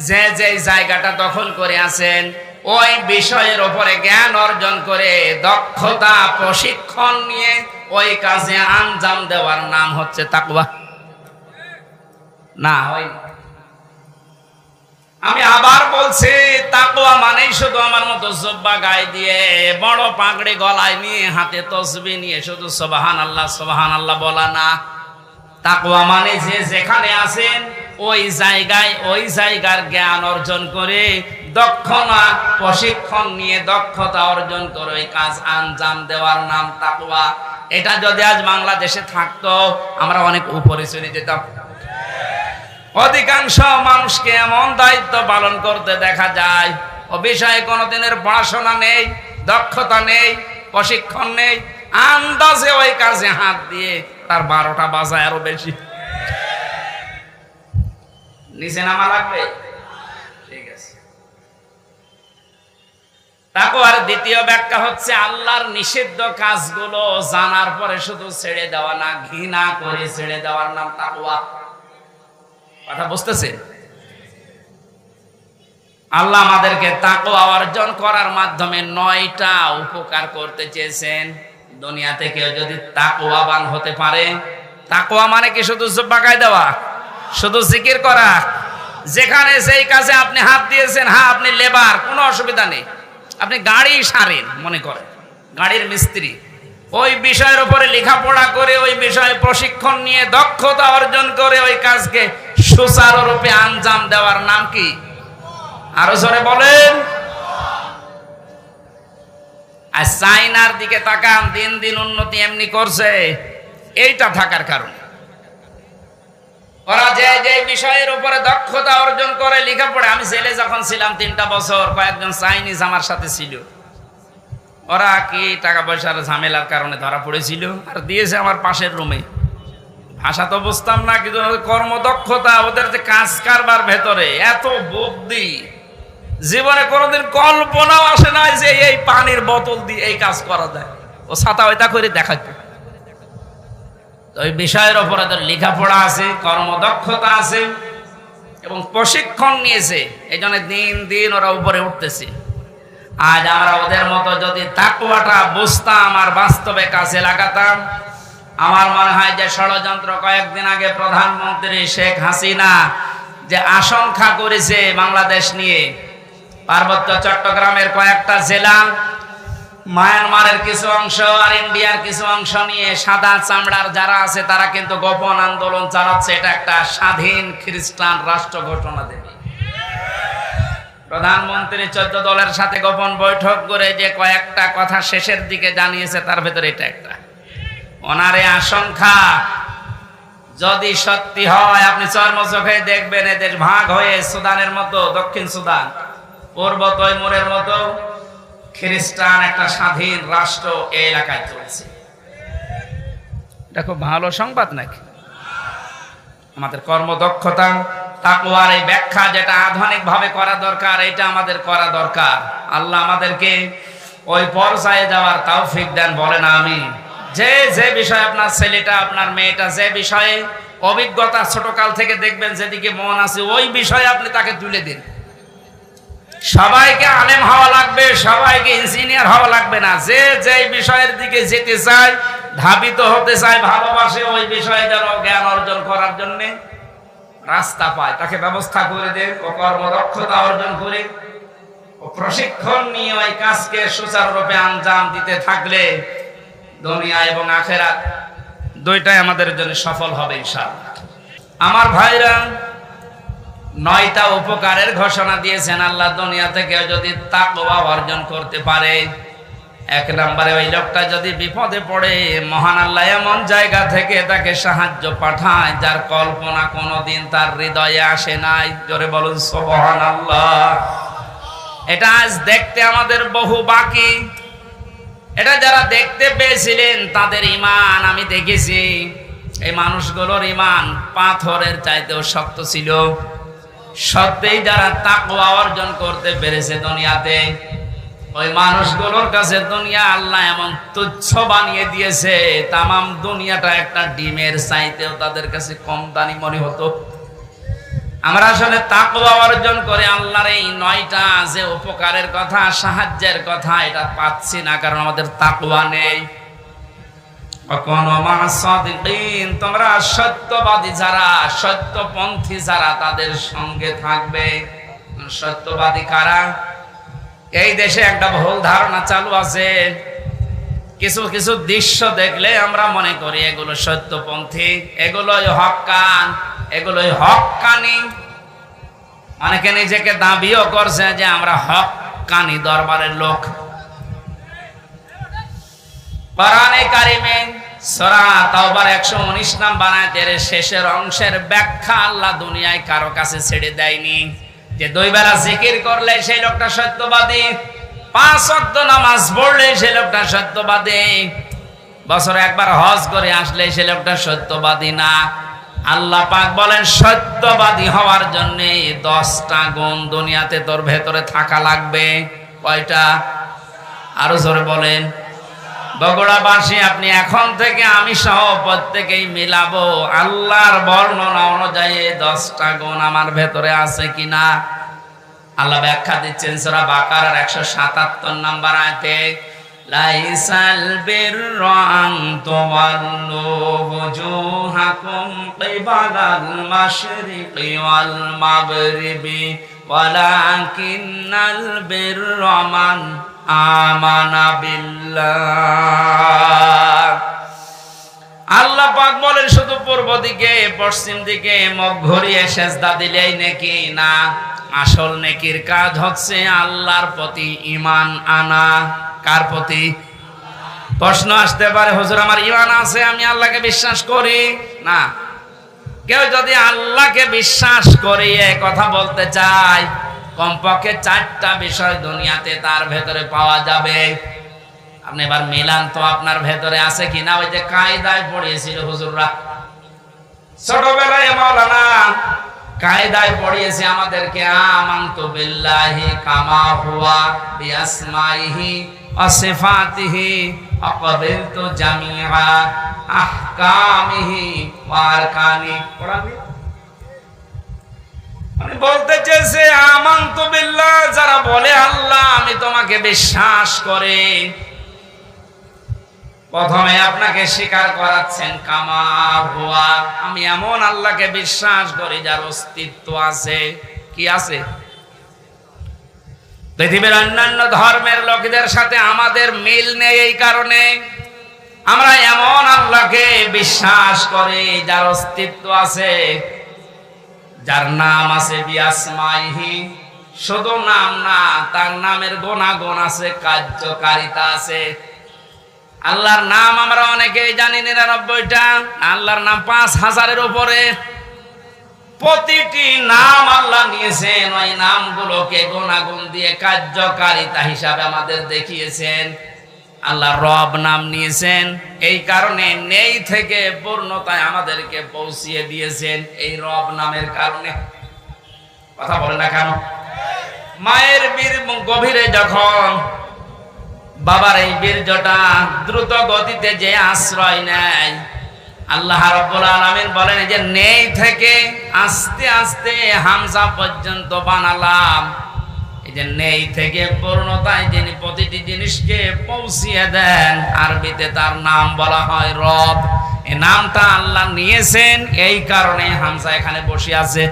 যে যেই জায়গাটা দখল করে আছেন, ওই বিষয়ের উপরে জ্ঞান অর্জন করে দক্ষতা প্রশিক্ষণ নিয়ে ওই কাজে আঞ্জাম দেওয়ার নাম হচ্ছে তাকওয়া। না হয়, আমি আবার বলছি, তাকওয়া মানেই শুধু আমার মতো জুব্বা গায়ে দিয়ে বড় পাগড়ি গলায় নিয়ে হাতে তসবিহ নিয়ে শুধু সুবহানাল্লাহ সুবহানাল্লাহ বলা না। তাকওয়া মানে যে যেখানে আছেন ওই জায়গায় ওই জায়গার জ্ঞান অর্জন করে দক্ষতা প্রশিক্ষণ নিয়ে দক্ষতা অর্জন করে ওই কাজ আঞ্জাম দেওয়ার নাম তাকওয়া। এটা যদি আজ বাংলাদেশে থাকতো, আমরা অনেক উপরে চলে যেতাম। অধিকাংশ মানুষকে এমন দায়িত্ব পালন করতে দেখা যায়, ও বিষয়ে কোনোদিনের পড়াশোনা নেই, দক্ষতা নেই, প্রশিক্ষণ নেই, আন্দাজে ওই কাজে হাত দিয়ে তার 12টা বাজায় আরো বেশি। নিচে নামা লাগবে? ঠিক আছে। তাকওয়ার দ্বিতীয় ব্যাখ্যা হচ্ছে আল্লাহর নিষিদ্ধ কাজগুলো জানার পরে শুধু ছেড়ে দেওয়া না, ঘৃণা করে ছেড়ে দেওয়ার নাম তাকওয়া। কথা বুঝতেছেন? আল্লাহ আমাদেরকে তাকওয়া অর্জন করার মাধ্যমে 9টা উপকার করতে চেয়েছেন। দুনিয়াতে কেউ যদি তাকওয়াবান হতে পারে, তাকওয়া মানে কি শুধু জুব্বা গায়ে দেওয়া, শুধু জিকির করা? যেখানে যেই কাজে আপনি হাত দিয়েছেন, হ্যাঁ আপনি লেবার, কোনো অসুবিধা নেই, আপনি গাড়ি সারেন মনে করেন, গাড়ির মিস্ত্রি, ওই বিষয়ের উপরে লেখাপড়া করে ওই বিষয়ে প্রশিক্ষণ নিয়ে দক্ষতা অর্জন করে ওই কাজকে সুচারুরূপে আঞ্জাম দেওয়ার নাম কি? আরো জোরে বলেন। আর চাইনার দিকে তাকান, দিন দিন উন্নতি এমনি করছে, এইটা থাকার কারণে। ওরা যে যে বিষয়ের উপরে দক্ষতা অর্জন করে লেখাপড়া, আমি জেলে যখন ছিলাম 3টা বছর, কয়েকজন চাইনিজ আমার সাথে ছিল। ওরা কি টাকা পয়সার ঝামেলার কারণে ধরা পড়েছিল আর দিয়েছে আমার পাশের রুমে। ভাষা তো বুঝতাম না, কিন্তু কর্মদক্ষতা, ওদের যে কাজ কারবার ভেতরে এত বুদ্ধি, জীবনে কোনোদিন কল্পনাও আসে না যে এই পানির বোতল দিয়ে এই কাজ করা যায়। ও ছাতা ওইটা করে দেখাচ্ছে। ওই বিষয়ের উপর ওদের লেখাপড়া আছে, কর্মদক্ষতা আছে এবং প্রশিক্ষণ নিয়েছে, এই জন্য দিন দিন ওরা উপরে উঠতেছে। আজ আমরা ওদের মতো যদি তাকওয়াটা বুঝতাম আর বাস্তবে কাজে লাগাতাম, আমার মনে হয় যে ষড়যন্ত্র কয়েকদিন আগে প্রধানমন্ত্রী শেখ হাসিনা যে আশঙ্কা করেছে বাংলাদেশ নিয়ে, পার্বত্য চট্টগ্রামের কয়েকটা জেলা, মায়ানমারের কিছু অংশ আর ইন্ডিয়ার কিছু অংশ নিয়ে সাদা চামড়ার যারা আছে তারা কিন্তু গোপন আন্দোলন চালাচ্ছে। এটা একটা স্বাধীন খ্রিস্টান রাষ্ট্র ঘোষণা দেবে। প্রধানমন্ত্রী 14 দলের সাথে গোপন বৈঠক করে যে কয়েকটা কথা শেষের দিকে জানিয়েছে, তার ভেতরে এটা একটা। ওনার এই আশঙ্কা যদি সত্যি হয়, আপনি চর্মচোখে দেখবেন এদের ভাগ হয়ে সুদানের মতো, দক্ষিণ সুদান, পূর্ব তৈমুরের মতো খ্রিস্টান একটা স্বাধীন রাষ্ট্র এই এলাকায় চলছে। এটা খুব ভালো সংবাদ নাকি? আমাদের কর্মদক্ষতা, তাকওয়ার এই ব্যাখ্যা যেটা আধুনিক ভাবে করা দরকার, এটা আমাদের করা দরকার। আল্লাহ আমাদেরকে ওই পর্যায়ে যাওয়ার তৌফিক দেন, বলেন আমিন। যে বিষয়ে আপনার ছেলেটা আপনার মেয়েটা যে বিষয়ে অভিজ্ঞতা ছোটকাল থেকে দেখবেন যেদিকে মন আছে ওই বিষয়ে আপনি তাকে তুলে দিন। সবাইকে আলেম হওয়া লাগবে, সবাইকে ইঞ্জিনিয়ার হওয়া লাগবে না। যে বিষয়ের দিকে যেতে চায়, ধাবিত হতে চায়, ভালোবাসে, ওই বিষয়ে যেন জ্ঞান অর্জন করার জন্য রাস্তা পায়, তাকে ব্যবস্থা করে দেন। ও কর্মদক্ষতা অর্জন করে ও প্রশিক্ষণ নিয়ে ওই কাজকে সুচারুরূপে আঞ্জাম দিতে থাকলে দুনিয়া এবং আখিরাত দুইটাই আমাদের জন্য সফল হবে ইনশাআল্লাহ। আমার ভাইরা, 9টা উপকারের ঘোষণা দিয়েছেন আল্লাহ। দুনিয়া থেকে যদি তাকওয়া অর্জন করতে পারে, 1 নম্বরে ওই লোকটা যদি বিপদে পড়ে, মহান আল্লাহ এমন জায়গা থেকে তাকে সাহায্য পাঠায় যার কল্পনা কোনোদিন তার হৃদয়ে আসে নাই। জোরে বলুন সুবহানাল্লাহ। এটা আজ দেখতে আমাদের বহু বাকি। এটা যারা দেখতে পেয়েছিলেন তাদের ঈমান আমি দেখেছি, এই মানুষগুলোর ঈমান পাথরের চাইতেও শক্ত ছিল। সত্যিই যারা তাকওয়া অর্জন করতে পেরেছে দুনিয়াতে, ওই মানুষগুলোর কাছে দুনিয়া আল্লাহ এমন তুচ্ছ বানিয়ে দিয়েছে, তামাম দুনিয়াটা একটা ডিমের চাইতেও তাদের কাছে কম দামি মনে হতো। আমরা আসলে তাকওয়া অর্জন করে আল্লাহর এই 9টা যে উপকারের কথা, সাহায্যের কথা, এটা পাচ্ছি না, কারণ আমাদের তাকওয়া নেই। তোমরা সত্যবাদী যারা, সত্যপন্থী যারা, তাদের সঙ্গে থাকবে। সত্যবাদী কারা? এই দেশে একটা ভুল ধারণা চালু আছে, কিছু কিছু দৃশ্য দেখলে আমরা মনে করি এগুলো সত্যপন্থী, এগুলোই হক্কান, এগুলোই হক্কানি। অনেকে নিজেকে দাবিও করছে যে আমরা হক্কানি দরবারের লোক। কোরআনে কারিমে সূরা তাওবার 119 নম্বর আয়াতের শেষের অংশের ব্যাখ্যা আল্লাহ দুনিয়ায় কারো কাছে ছেড়ে দেয়নি যে 2 বেলা জিকির করলে সেই লোকটা সত্যবাদী, 5 ওয়াক্ত নামাজ পড়লে সেই লোকটা সত্যবাদী, বছরে একবার হজ করে আসলে সেই লোকটা সত্যবাদী না। আল্লাহ পাক বলেন সত্যবাদী হওয়ার জন্য 10টা গুণ দুনিয়াতে তোর ভেতরে থাকা লাগবে। কয়টা? আরো জোরে বলেন। বগুড়াবাসী, আপনি এখন থেকে আমি সহ প্রত্যেকেই মিলাবো আল্লাহর বর্ণনা অনুযায়ী 10টা গুণ আমার ভেতরে আছে কিনা। আল্লাহ ব্যাখ্যা দিচ্ছেন সূরা বাকারার 177 নম্বর আয়াতে, লাইসাল বিররু আন তুওয়াল্লু ওয়াজুহাকুম কিবালাল মাশরিকি ওয়াল মাগরিবি ওয়ালাকিন্নাল বিররা মান আমানা বিল্লাহ। আল্লাহ পাক বলেন শুধু পূর্ব দিকে পশ্চিম দিকে মুখ ঘুরিয়ে সেজদা দিলেই নেকি না, আসল নেকির কাজ হচ্ছে আল্লাহর প্রতি ঈমান আনা। কার প্রতি? প্রশ্ন আসতে পারে, হুজুর আমার ঈমান আছে, আমি আল্লাহকে বিশ্বাস করি না। কেউ যদি আল্লাহকে বিশ্বাস করে কথা বলতে চায়, কমপক্ষে 4টা বিষয় দুনিয়াতে তার ভেতরে পাওয়া যাবে। আপনি এবার মিলান তো আপনার ভেতরে আছে কিনা। ওই যে কায়দায় পড়িয়েছিল হুজুররা ছোটবেলায়, মাওলানা কায়দায় পড়িয়েছে আমাদেরকে, আমানতু বিল্লাহি কামা হুয়া বিআসমাইহি ওয়া সিফাতিহি ওয়া ক্বাবিলতু জামিআ আহকামিহি ওয়া আরকানি। পড়াবি মানে বলতে চেয়েছে আমানতু বিল্লাহ, যারা বলে আল্লাহ আমি তোমাকে বিশ্বাস করে, প্রথমে আপনাকে স্বীকার করাচ্ছেন কামা হুয়া, আমি এমন আল্লাহকে বিশ্বাস করি যার অস্তিত্ব আছে। কি আছে? পৃথিবীর অন্যান্য ধর্মের লোকদের সাথে আমাদের মিল নেই, এই কারণে আমরা এমন আল্লাহকে বিশ্বাস করি যার অস্তিত্ব আছে, যার নাম আছে বিআসমাইহি, শুধু নাম না, তার নামের গুণাগুণ আছে, কার্যকারিতা আছে। আল্লাহর নাম আমরা অনেকেই জানি 99টা, আল্লাহর নাম 5000-এর উপরে। প্রতিটি নাম আল্লাহ নিয়েছেন, ওই নামগুলোকে গুণাগুণ দিয়ে কার্যকারিতা হিসাবে আমাদের দেখিয়েছেন। আল্লাহ রব নাম নিয়েছেন, এই কারণে নেই থেকে পূর্ণতায় আমাদেরকে পৌঁছিয়ে দিয়েছেন এই রব নামের কারণে। কথা বলে না কেন? মায়ের বীর গভীরে যখন বাবার এই বীর্যটা দ্রুত গতিতে যে আশ্রয় নেয়, আল্লাহ রাব্বুল আলামিন বলেন যে নেই থেকে আস্তে আস্তে হামজা পর্যন্ত বানালাম। এই যে নেই থেকে পূর্ণতায় যিনি প্রতিটি জিনিসকে পৌঁছিয়ে দেন, আরবিতে তার নাম বলা হয় রব। এই নামটা আল্লাহ নিয়েছেন, এই কারণে হামজা এখানে বসে আছে।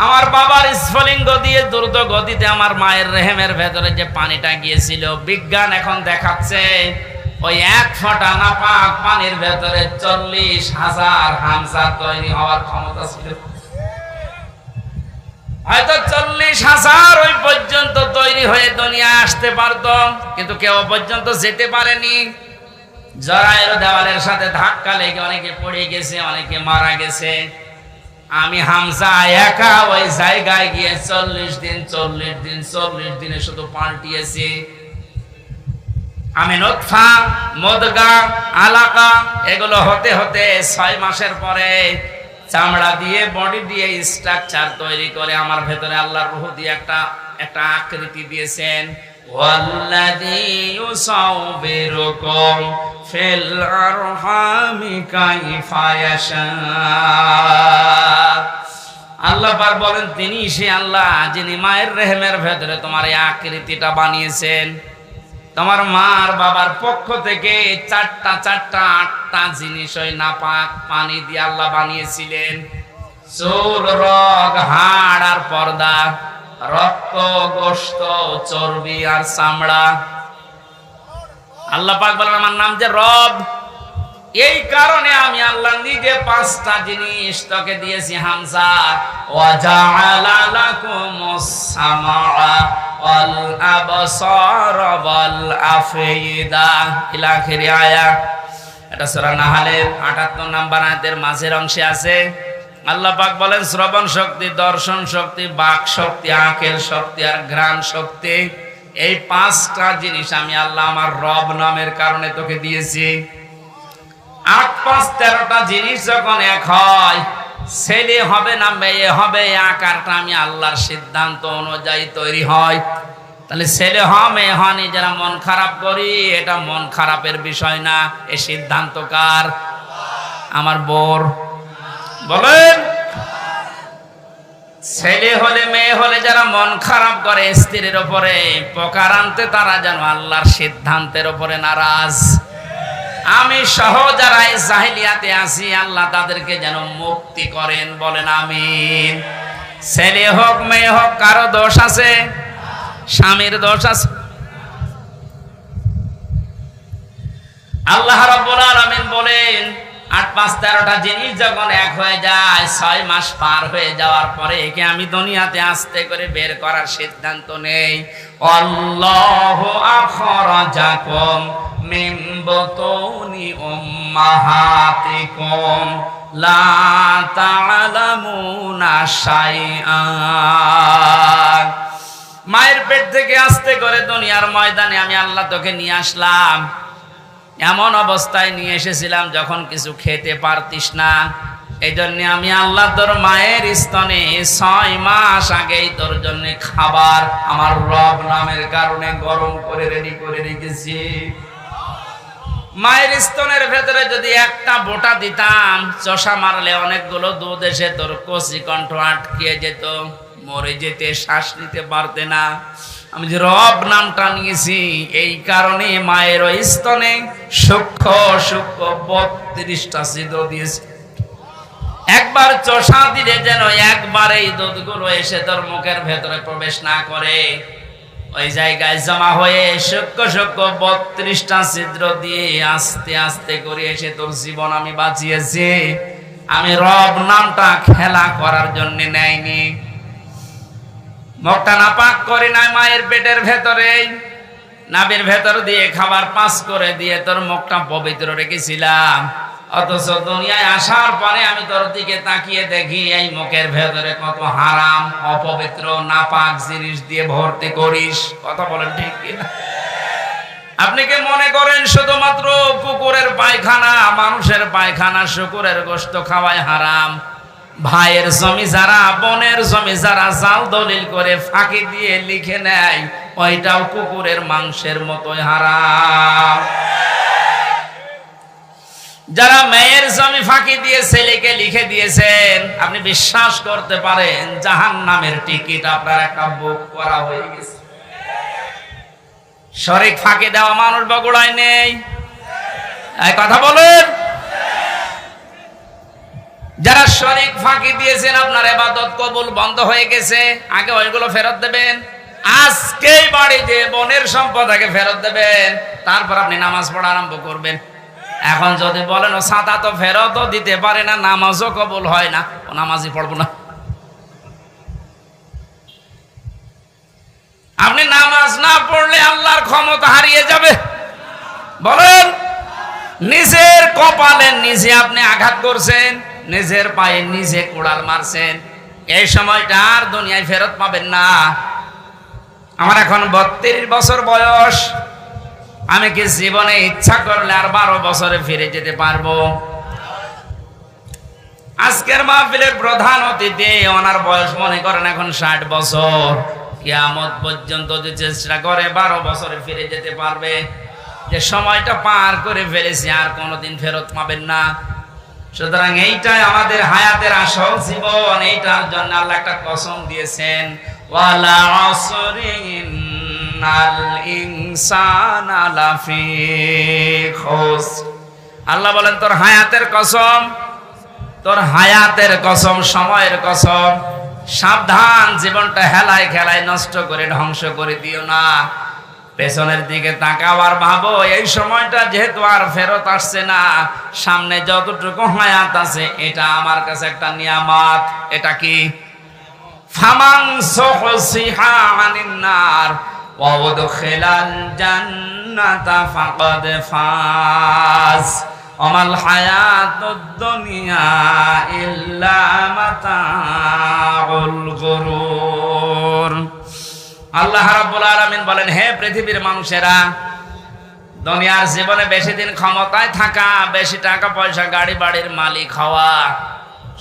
আমার বাবার স্ফলিঙ্গ দিয়ে দ্রুত গতিতে আমার মায়ের রেহেমের ভেতরে যে পানিটা গিয়েছিল, বিজ্ঞান এখন দেখাচ্ছে ওই এক ফোঁটা নাপাক পানির ভেতরে 40,000 হামজা তৈরি হওয়ার ক্ষমতা ছিল। হয়তো 40,000 ওই পর্যন্ত তৈরি হয়ে দুনিয়া আসতে পারত, কিন্তু কেউ পর্যন্ত যেতে পারেনি। জরায়ের দেওয়ালের সাথে ধাক্কা লেগে অনেকে পড়ে গেছে, অনেকে মারা গেছে। আমি হামজা একা ওই জায়গায় গিয়ে 40 দিনে শুধু পাল্টিয়েছি। আমি নতফা, মুদগা, আলাকা এগুলো হতে হতে 6 মাসের পরে চামড়া দিয়ে, বডি দিয়ে স্ট্রাকচার তৈরি করে আমার ভেতরে আল্লাহর রূহ দিয়ে একটা আকৃতি দিয়েছেন। ওয়াল্লাযী ইউসাউবিরুকুম ফিল আরহামি কাইফা ইয়াশা। আল্লাহ পাক বলেন তিনি সে আল্লাহ যিনি মায়ের রেহেমের ভেতরে তোমার এই আকৃতিটা বানিয়েছেন। তোমার মার বাবার পক্ষ থেকে 8টা জিনিস ওই নাপাক পানি দিয়ে আল্লাহ বানিয়েছিলেন। চুল, রগ, হাড় আর পর্দা, রক্ত, গোশত, চর্বি আর চামড়া। আল্লাহ পাক বলেন আমার নাম যে রব, এই কারণে আমি আল্লাহ নিজে 5টা জিনিস তোকে দিয়েছি হামজা। ওয়া জাআলা লাকুমুস সামআ ওয়াল আবসারা ওয়াল আফইদা ইলা আখির আয়াত। এটা সূরা নাহলের 78 নম্বর আয়াতের মাঝের অংশে আছে। আল্লাহ পাক বলেন শ্রবণ শক্তি, দর্শন শক্তি, বাক শক্তি, আঁকেল শক্তি আর ঘ্রাণ শক্তি, এই 5টা জিনিস আমি আল্লাহ আমার রব নামের কারণে তোকে দিয়েছি। 8, 5, 13টা জিনিস যখন এক হয়, ছেলে হবে না মেয়ে হবে, আকারটা আমি আল্লাহর সিদ্ধান্ত অনুযায়ী তৈরি হয়। তাহলে ছেলে হ মেয়ে হ, নিজেরা মন খারাপ করি, এটা মন খারাপের বিষয় না। এই সিদ্ধান্ত কার? আমার বোর। বলেন ছেলে হলে মেয়ে হলে যারা মন খারাপ করে স্ত্রীর উপরে, প্রকার আনতে তারা যেন আল্লাহর সিদ্ধান্তের উপরে নারাজ। আমি সহ যারা এই জাহিলিয়াতে আছি, আল্লাহ তাদেরকে যেন মুক্তি করেন। বলেন আমিন। ছেলে হোক মেয়ে হোক, কারো দোষ আছে? স্বামীর দোষ আছে? আল্লাহ রাব্বুল আলামিন বলেন 8, 5, 13টা জিনিস যখন এক হয়ে যায়, 6 মাস পার হয়ে যাওয়ার পরে একে আমি দুনিয়াতে আস্তে করে বের করার সিদ্ধান্ত নেই। আল্লাহু আখরাজাকুম মিন বুতুনি উম্মাহাতিকুম লা তা'লামুনা শাইআ। মায়ের পেট থেকে আস্তে করে দুনিয়ার ময়দানে আমি আল্লাহ তোকে নিয়ে আসলাম। এমন অবস্থায় নিয়ে এসেছিলাম যখন কিছু খেতে পারতিস না। এই জন্য আমি আল্লাহ তোর মায়ের স্তনে 6 মাস আগেই তোর জন্য খাবার আমার রব নামের কারণে গরম করে রেডি করে রেখেছি। মায়ের স্তনের ভেতরে যদি একটা বোটা দিতাম, চষা মারলে অনেকগুলো দুধ এসে তোর কচি কণ্ঠ আটকে যেত, মরে যেতে, শ্বাস নিতে পারতে না। আমি যে রব নামটা নিয়েছি, এই কারণে মায়ের ওই স্তনে সূক্ষ্ম সূক্ষ্ম 32টা ছিদ্র দিয়েছি। একবার চষা দিলে যেন একবার এই দুধগুলো এসে তোর মুখের ভেতরে প্রবেশ না করে, ওই জায়গায় জমা হয়ে সূক্ষ্ম সূক্ষ্ম 32টা ছিদ্র দিয়ে আস্তে আস্তে করে এসে তোর জীবন আমি বাঁচিয়েছি। আমি রব নামটা খেলা করার জন্য নেয়নি। মুখটা নাপাক করে নাই, মায়ের পেটের ভেতরে নাভির ভেতর দিয়ে খাবার পাস করে দিয়ে তোর মুখটা পবিত্র রেখেছিলাম। অথচ দুনিয়ায় আসার পরে আমি তোর দিকে তাকিয়ে দেখি এই মুখের ভেতরে কত হারাম, অপবিত্র, নাপাক জিনিস দিয়ে ভর্তি করিস। কথা বলেন ঠিক কিনা? আপনি কি মনে করেন শুধুমাত্র কুকুরের পায়খানা, মানুষের পায়খানা, শুকুরের গোশত খাওয়ায় হারাম? ভাইয়ের জমি যারা, বোনের জমি যারা জাল দলিল করে ফাঁকি দিয়ে লিখে নেয়, ওইটাও কুকুরের মাংসের মতোই হারাম। যারা মেয়ের জমি ফাঁকি দিয়ে ছেলেকে লিখে দিয়েছেন, আপনি বিশ্বাস করতে পারেন জাহান্নামের টিকিট আপনার একটা বুক করা হয়ে গেছে। শরীক ফাঁকি দেওয়া মানুষ বগুড়ায় নেই, এই কথা বলেন। যারা শরীক ফাঁকি দিয়েছেন, আপনার ইবাদত কবুল বন্ধ হয়ে গেছে, আগে ওইগুলো ফেরত দেবেন। আজকেই বাড়ি যে বনের সম্পদ আগে ফেরত দেবেন, তারপর আপনি নামাজ পড়া আরম্ভ করবেন। এখন যদি বলেন ও সাদা তো ফেরতও দিতে পারে না, নামাজও কবুল হয় না, ও নামাজই পড়বো না। আপনি নামাজ না পড়লে আল্লাহর ক্ষমতা হারিয়ে যাবে। বলেন, নিজের কপালে নিজে আপনি আঘাত করছেন, নিজের পায়ে নিজে কোড়াল মারছেন, এই সময়টা আর দুনিয়ায় ফেরত পাবেন না। আমার এখন 32 বছর বয়স, আমি কি জীবনে ইচ্ছা করলে আর 12 বছরে ফিরে যেতে পারবো? আজকের মাহফিলের প্রধান অতিথি, ওনার বয়স মনে করেন এখন 60 বছর। কিয়ামত পর্যন্ত যে চেষ্টা করে 12 বছরে ফিরে যেতে পারবে। যে সময়টা পার করে ফেলেছি আর কোনোদিন ফেরত পাবেন না। সুতরাং এইটাই আমাদের হায়াতের আসল জীবন। এইটার জন্য আল্লাহ একটা কসম দিয়েছেন, ওয়ালা আসরি ইন্নাল ইনসানা লাফি খুসর। আল্লাহ বলেন তোর হায়াতের কসম, তোর হায়াতের কসম, সময়ের কসম, সাবধান, জীবনটা হেলায় খেলায় নষ্ট করে ধ্বংস করে দিও না। পেছনের দিকে তাকাও আর ভাবো, এই সময়টা যেহেতু আর ফেরত আসছে না, সামনে যতটুকু হায়াত আছে এটা আমার কাছে একটা নিয়ামত। এটা কি? ফামান সুহসিহা আনিন নার ওয়া উদখিলাল জান্নাতা ফাকাদ ফাজ ওমাল হায়াতুদ দুনিয়া ইল্লা মাতাউল গুরুর। আল্লাহ রাব্বুল আলামিন বলেন, হে পৃথিবীর মানুষেরা, দুনিয়ার জীবনে বেশি দিন ক্ষমতায় থাকা, বেশি টাকা পয়সা গাড়ি বাড়ির মালিক হওয়া,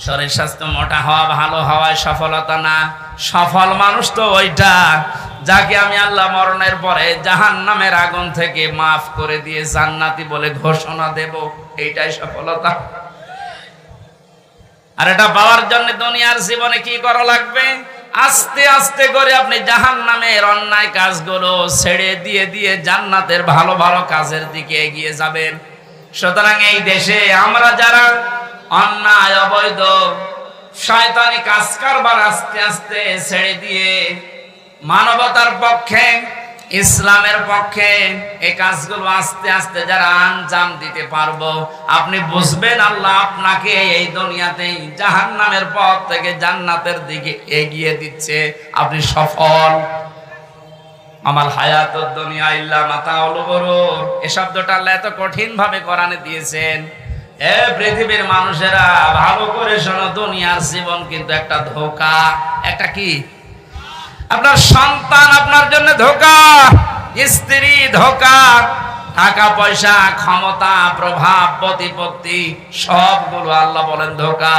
শরীর স্বাস্থ্য মোটা হওয়া, ভালো হওয়ায় সফলতা না। সফল মানুষ তো ওইটা যাকে আমি আল্লাহ মরণের পরে জাহান্নামের আগুন থেকে মাফ করে দিয়ে জান্নাতি বলে ঘোষণা দেব, এইটাই সফলতা। আর এটা পাওয়ার জন্য দুনিয়ার জীবনে কি করা লাগবে? আস্তে আস্তে করে আপনি জাহান্নামের অন্যায় কাজগুলো ছেড়ে দিয়ে দিয়ে জান্নাতের ভালো ভালো কাজের দিকে এগিয়ে যাবেন। সুতরাং এই দেশে আমরা যারা অন্যায়, অবৈধ, শয়তানি কাজ কারবার আস্তে আস্তে ছেড়ে দিয়ে মানবতার পক্ষে, ইসলামের পক্ষে এই কাজগুলো আস্তে আস্তে যারা আঞ্জাম দিতে পারবো, আপনি বুঝবেন আল্লাহ আপনাকে এই দুনিয়াতেই জাহান্নামের পথ থেকে জান্নাতের দিকে এগিয়ে দিচ্ছে। আপনি সফল। আমাল হায়াতুদ দুনিয়া ইল্লা মাতাউল গুরুর, এই শব্দটা আল্লাহ এত কঠিন ভাবে কোরআনে দিয়েছেন। এ পৃথিবীর মানুষেরা, ভালো করে শোনো, দুনিয়ার জীবন কিন্তু একটা ধোঁকা। একটা কি? আপনার সন্তান আপনার জন্য ধোঁকা, স্ত্রী ধোঁকা, টাকা পয়সা, ক্ষমতা, প্রভাব, প্রতিপত্তি, সবগুলো আল্লাহ বলেন ধোঁকা।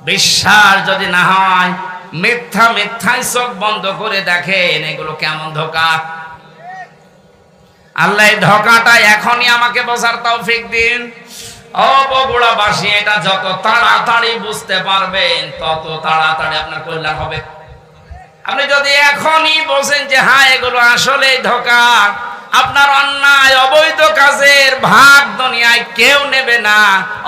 বিশ্বাস যদি না হয়, মিথ্যায় চোখ বন্ধ করে দেখেন এগুলো কেমন ধোঁকা। আল্লাহ এই ধোঁকাটা এখনই আমাকে বোঝার তৌফিক দিন। ও বগুড়াবাসী, এটা যত তাড়াতাড়ি বুঝতে পারবেন তত তাড়াতাড়ি আপনার কল্যাণ হবে। আপনি যদি এখনই বোঝেন যে হ্যাঁ এগুলো আসলে ধোঁকা, আপনার অন্যায় অবৈধ কাজের ভাগ দুনিয়ায় কেউ নেবে না,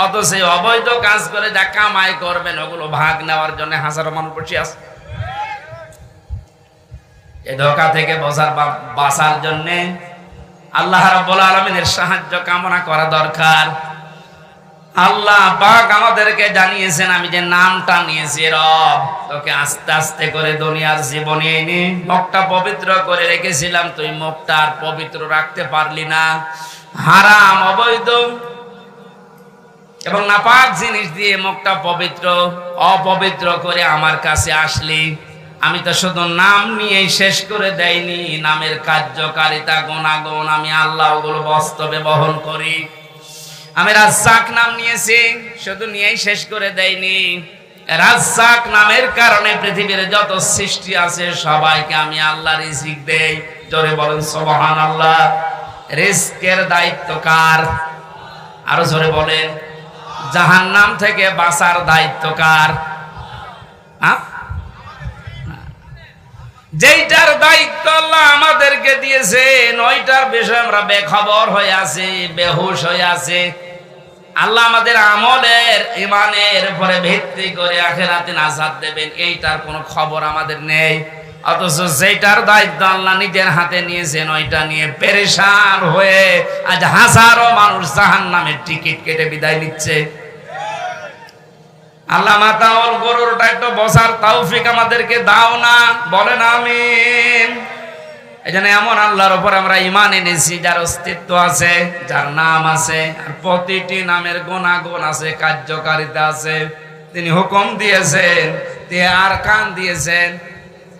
অথচ অবৈধ কাজ করে যা কামাই করবেন ওগুলো ভাগ নেওয়ার জন্য হাজারো মানুষ বসে আছে। এই ধোঁকা থেকে বাঁচার জন্য আল্লাহ রাব্বুল আলামিনের সাহায্য কামনা করা দরকার। আল্লাহ পাক আমাদেরকে জানিয়েছেন, আমি যে নামটা নিয়েছি রব, তোকে আস্তে আস্তে করে দুনিয়ার জীবনে এনে মুখটা পবিত্র করে রেখেছিলাম, তুই মুখটা আর পবিত্র রাখতে পারলি না। হারাম, অবৈধ এবং নাপাক জিনিস দিয়ে মুখটা অপবিত্র করে আমার কাছে আসলি। আমি তো শুধু নাম নিয়েই শেষ করে দেয়নি, নামের কার্যকারিতা, গুণাগুণ আমি আল্লাহ ওগুলো বাস্তবে বহন করি। আমি রাজ্জাক নাম নিয়েছি, শুধু নিয়েই শেষ করে দেয়নি, রাজ্জাক নামের কারণে পৃথিবীর যত সৃষ্টি আছে সবাইকে আমি আল্লাহ রিজিক দেই। জোরে বলেন সুবহানাল্লাহ। রিজকের দায়িত্ব কার? আরো জোরে বলেন। জাহান্নাম থেকে বাঁচার দায়িত্ব কার? যেইটার দায়িত্ব আল্লাহ আমাদেরকে দিয়েছেন ওইটার বিষয়ে আমরা বেখবর হয়ে আছি, বেহুশ হয়ে আছি। আল্লাহ আমাদের আমলের ইমানের উপরে ভিত্তি করে আখিরাতে নাজাত দেবেন এইটার কোনো খবর আমাদের নেই। অথচ যেটার দায়িত্ব আল্লাহ নিজের হাতে নিয়েছেন ওইটা নিয়ে পেরেশান হয়ে আজ হাজারো মানুষ জাহান্নামের টিকিট কেটে বিদায় নিচ্ছে। আল্লাহ মাতাওয়াল গরুরটা একটু বসার তৌফিক আমাদেরকে দাও না, বলেন আমিন। এজন্য এমন আল্লাহর উপর আমরা ঈমান এনেছি যার অস্তিত্ব আছে, যার নাম আছে, আর প্রতিটি নামের গুণাগুণ আছে, কার্যকারিতা আছে। তিনি হুকুম দিয়েছেন, তিনি আরকান দিয়েছেন।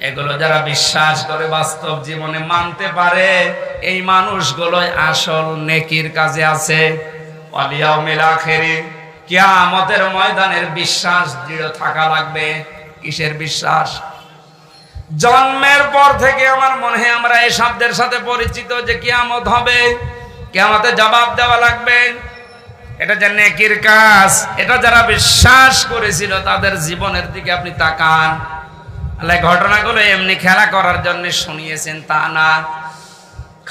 এগুলো যারা বিশ্বাস করে বাস্তব জীবনে মানতে পারে এই মানুষগুলোই আসল নেকির কাজে আছে। ওয়াল ইয়াউমিল আখিরি, কিয়ামতের ময়দানের বিশ্বাস দৃঢ় থাকা লাগবে। কিসের বিশ্বাস? জন্মের পর থেকে আমার মনে হয় আমরা এই শব্দের সাথে পরিচিত যে কিয়ামত হবে, কিয়ামতে জবাব দেওয়া লাগবে। এটা যে নেকির কাজ, এটা যারা বিশ্বাস করেছিল তাদের জীবনের দিকে আপনি তাকান। আল্লাহ ঘটনাগুলো এমনি খেলা করার জন্য শুনিয়েছেন তা না।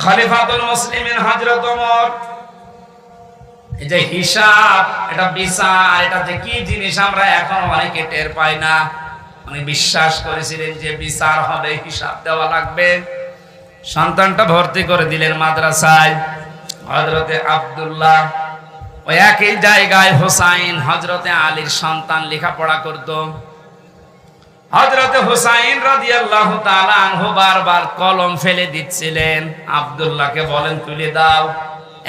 খলিফাতুল মুসলিমিন হযরত ওমর, এই যে হিসাব, এটা বিচার, এটা যে কি জিনিস আমরা এখন অনেকে টের পাই না। উনি বিশ্বাস করেছিলেন যে বিচার হবে, হিসাব দেওয়া লাগবে। সন্তানটা ভর্তি করে দিলেন মাদ্রাসায়। হযরতে আব্দুল্লাহ, ওই একই জায়গায় হুসাইন হযরতে আলীর সন্তান লেখাপড়া করত। হযরতে হুসাইন রাদিয়াল্লাহু তাআলা আনহু বারবার কলম ফেলে দিচ্ছিলেন। আব্দুল্লাহকে বলেন তুলে দাও।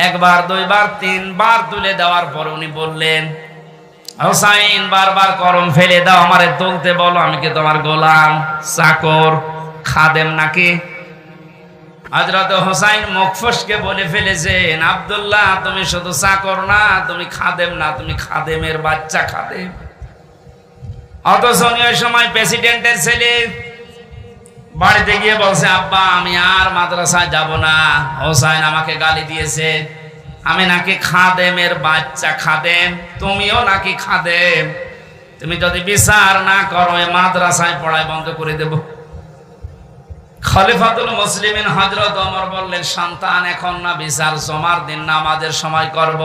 একবার, দুইবার, তিনবার তুলে দেওয়ার পর উনি বললেন, হুসাইন বারবার কলম ফেলে দাও, আমারে তুলতে বলো, আমি কি তোমার গোলাম, চাকর, খাদেম নাকি? হযরত হুসাইন মুখ ফসকে বলে ফেলেছেন, আব্দুল্লাহ তুমি শুধু চাকর না, তুমি খাদেম না, তুমি খাদেমের বাচ্চা খাদেম। অথচ ওই সময় প্রেসিডেন্টের ছেলে বাড়িতে গিয়ে বলছে, আব্বা আমি আর মাদ্রাসায় যাব না, হুসাইন আমাকে গালি দিয়েছে, আমি নাকি খাদেমের বাচ্চা খাদেম, তুমিও নাকি খাদেম, তুমি যদি বিচার না করো মাদ্রাসায় পড়াই বন্ধ করে দেব। খলিফাতুল মুসলিমিন হযরত ওমর বললেন, সন্তান এখন না, বিচার জমার দিন নামাজের সময় করব।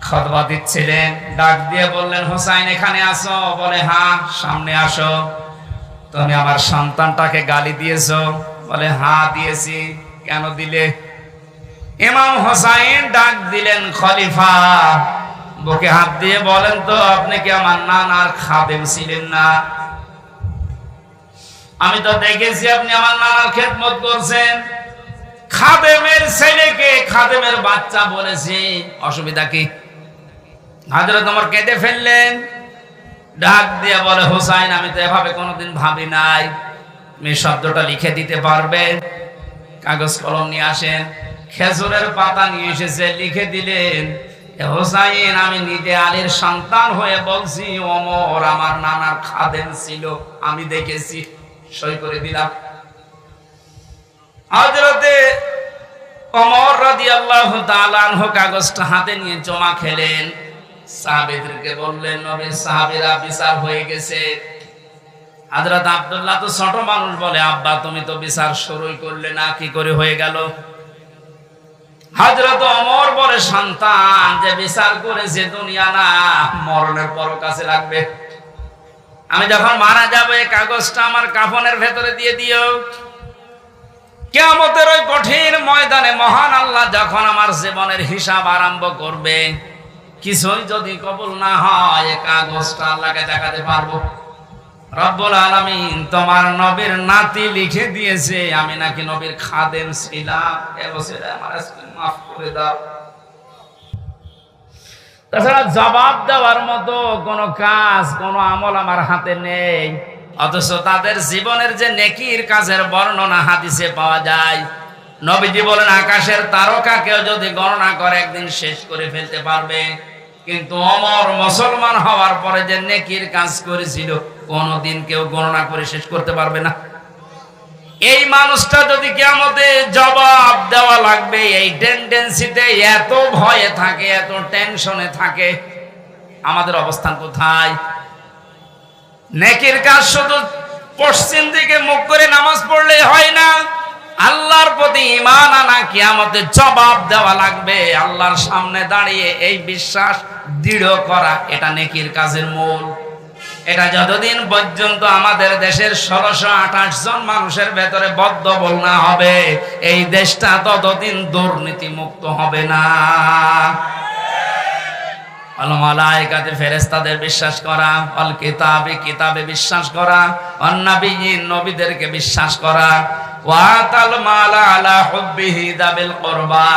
খুতবা দিচ্ছিলেন, ডাক দিয়ে বললেন, হুসাইন এখানে আসো। বলে হ্যাঁ। সামনে আসো। তুমি আমার সন্তানটাকে গালি দিয়েছো? বলে হ্যাঁ দিয়েছি। কেন দিলে? ইমাম হুসাইন ডাক দিলেন, খলিফা বুকে হাত দিয়ে বলেন তো, আপনি কি আমার নানার খাদেম ছিলেন না? আমি তো দেখেছি আপনি আমার নানার খেদমত করছেন। খাদেমের ছেলেকে খাদেমের বাচ্চা বলেছি, অসুবিধা কি? হযরত ওমর কেঁদে ফেললেন। ডাক দিয়ে বলে, হুসাইন আমি তো এভাবে কোনোদিন ভাবি নাই, তুমি শব্দটা লিখে দিতে পারবে? কাগজ কলম নিয়ে আসেন। খেজুরের পাতা নিয়ে এসেছে, লিখে দিলেন, হুসাইন আমি নিজে আলীর সন্তান হয়ে বলছি ওমর আমার নানার খাদেম ছিল, আমি দেখেছি, সই করে দিলাম। হযরতে ওমর রাদিয়াল্লাহু তাআলা আনহু কাগজটা হাতে নিয়ে জমা খেলেন। সাহাবীদেরকে বললেন, নবী সাহাবীরা বিচার হয়ে গেছে। হযরত আব্দুল্লাহ তো ছোট মানুষ, বলে আব্বা তুমি তো বিচার শুরুই করলে না, কি করে হয়ে গেল? হযরত ওমর বলে, সন্তান যে বিচার করেছে দুনিয়া না, মরণের পর কাছে লাগবে। আমি যখন মারা যাব এই কাগজটা আমার কাফনের ভেতরে দিয়ে দিও। কিয়ামতের ওই কঠিন ময়দানে মহান আল্লাহ যখন আমার জীবনের হিসাব আরম্ভ করবে, কিছুই যদি কবুল না হয় এই কাগজটা আল্লাহকে দেখাতে পারবো। রব্বুল আলামিন তোমার নবীর নাতি লিখে দিয়েছে আমি নাকি নবীর খাদেম ছিলাম, এবছর আমার আজকে মাফ করে দাও। তাছাড়া জবাব দেওয়ার মতো কোনো কাজ, কোনো আমল আমার হাতে নেই। অথচ তাদের জীবনের যে নেকির কাজের বর্ণনা হাদিসে পাওয়া যায়। নবীজি বলেন, আকাশের তারকাকেও যদি গণনা করে একদিন শেষ করে ফেলতে পারবে, কিন্তু ওমর মুসলমান হওয়ার পরে যে নেকির কাজ করেছিল কোনদিন কেউ গণনা করে শেষ করতে পারবে না। এই মানুষটা যদি কিয়ামতে জবাব দেওয়া লাগবে, এই টেন্ডেন্সিতে এত ভয়ে থাকে, এত টেনশনে থাকে, আমাদের অবস্থান কোথায়? নেকির কাজ শুধু পশ্চিম দিকে মুখ করে নামাজ পড়লে হয় না, আল্লাহর প্রতি ঈমান আনা, কিয়ামতে জবাব দেওয়া লাগবে আল্লাহর সামনে দাঁড়িয়ে, এই বিশ্বাস দৃঢ় করা, এটা নেকির কাজের মূল। এটা যতদিন পর্যন্ত আমাদের দেশের 1628 জন মানুষের ভেতরে বদ্ধবল না হবে, এই দেশটা ততদিন দুর্নীতি মুক্ত হবে না। আল মালায়েকাতে ফেরেশতাদের বিশ্বাস করা, আল কিতাবে কিতাবে বিশ্বাস করা, অন নবিয়্যিন নবীদেরকে বিশ্বাস করা, ওয়া তাল মালা আলা হুব্বিহি দাবিল কুরবা,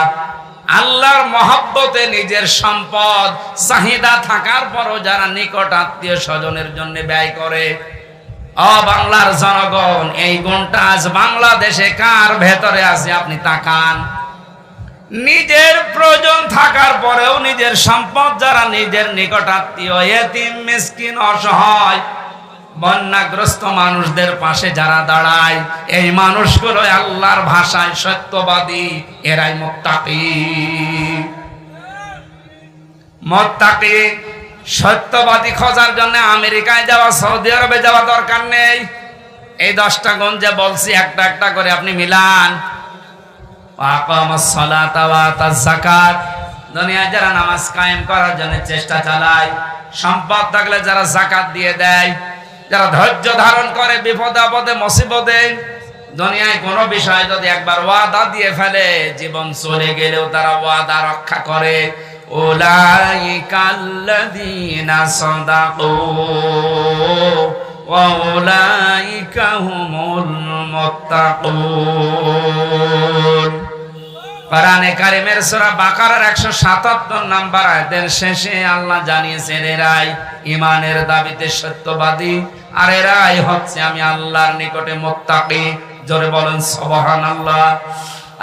আল্লাহর মহব্বতে নিজের সম্পদ চাহিদা থাকার পরও যারা নিকট আত্মীয় স্বজনের জন্য ব্যয় করে। ও বাংলার জনগণ, এই গুণটা আজ বাংলাদেশে কার ভেতরে আছে আপনি তাকান। নিজের প্রয়োজন থাকার পরেও নিজের সম্পদ যারা নিজের নিকট আত্মীয়, এতিম, মিসকিন, অসহায়, বন্যাগ্রস্ত মানুষদের পাশে যারা দাঁড়ায়, এই মানুষগুলো আল্লাহর ভাষায় সত্যবাদী, এরাই মুত্তাকি। মুত্তাকি সত্যবাদী খোঁজার জন্য আমেরিকায় যাওয়া, সৌদি আরবে যাওয়া দরকার নেই। এই 10টা গুণ যে বলছি একটা একটা করে আপনি মিলান। আকামাস সালাতা ওয়া আতাজ যাকাত, দুনিয়ায় যারা নামাজ কায়েম করার জন্য চেষ্টা চালায়, সম্পদ থাকলে যারা যাকাত দিয়ে দেয়, যারা ধৈর্য ধারণ করে বিপদে আপদে মুসিবতে, দুনিয়ায় কোনো বিষয় যদি একবার ওয়াদা দিয়ে ফেলে, জীবন চলে গেলেও তারা ওয়াদা রক্ষা করে। উলাইকাল্লাযীনা সাদাকু ওয়া উলাইকা হুমুল মুত্তাকুন। কোরআনে কারিমের সূরা বাকারার 177 নম্বর আয়াতের শেষে আল্লাহ জানিয়েছেন, এরাই ঈমানের দাবিতে সত্যবাদী, আর এরাই হচ্ছে আমি আল্লাহর নিকটে মুত্তাকি। জোরে বলেন সুবহানাল্লাহ।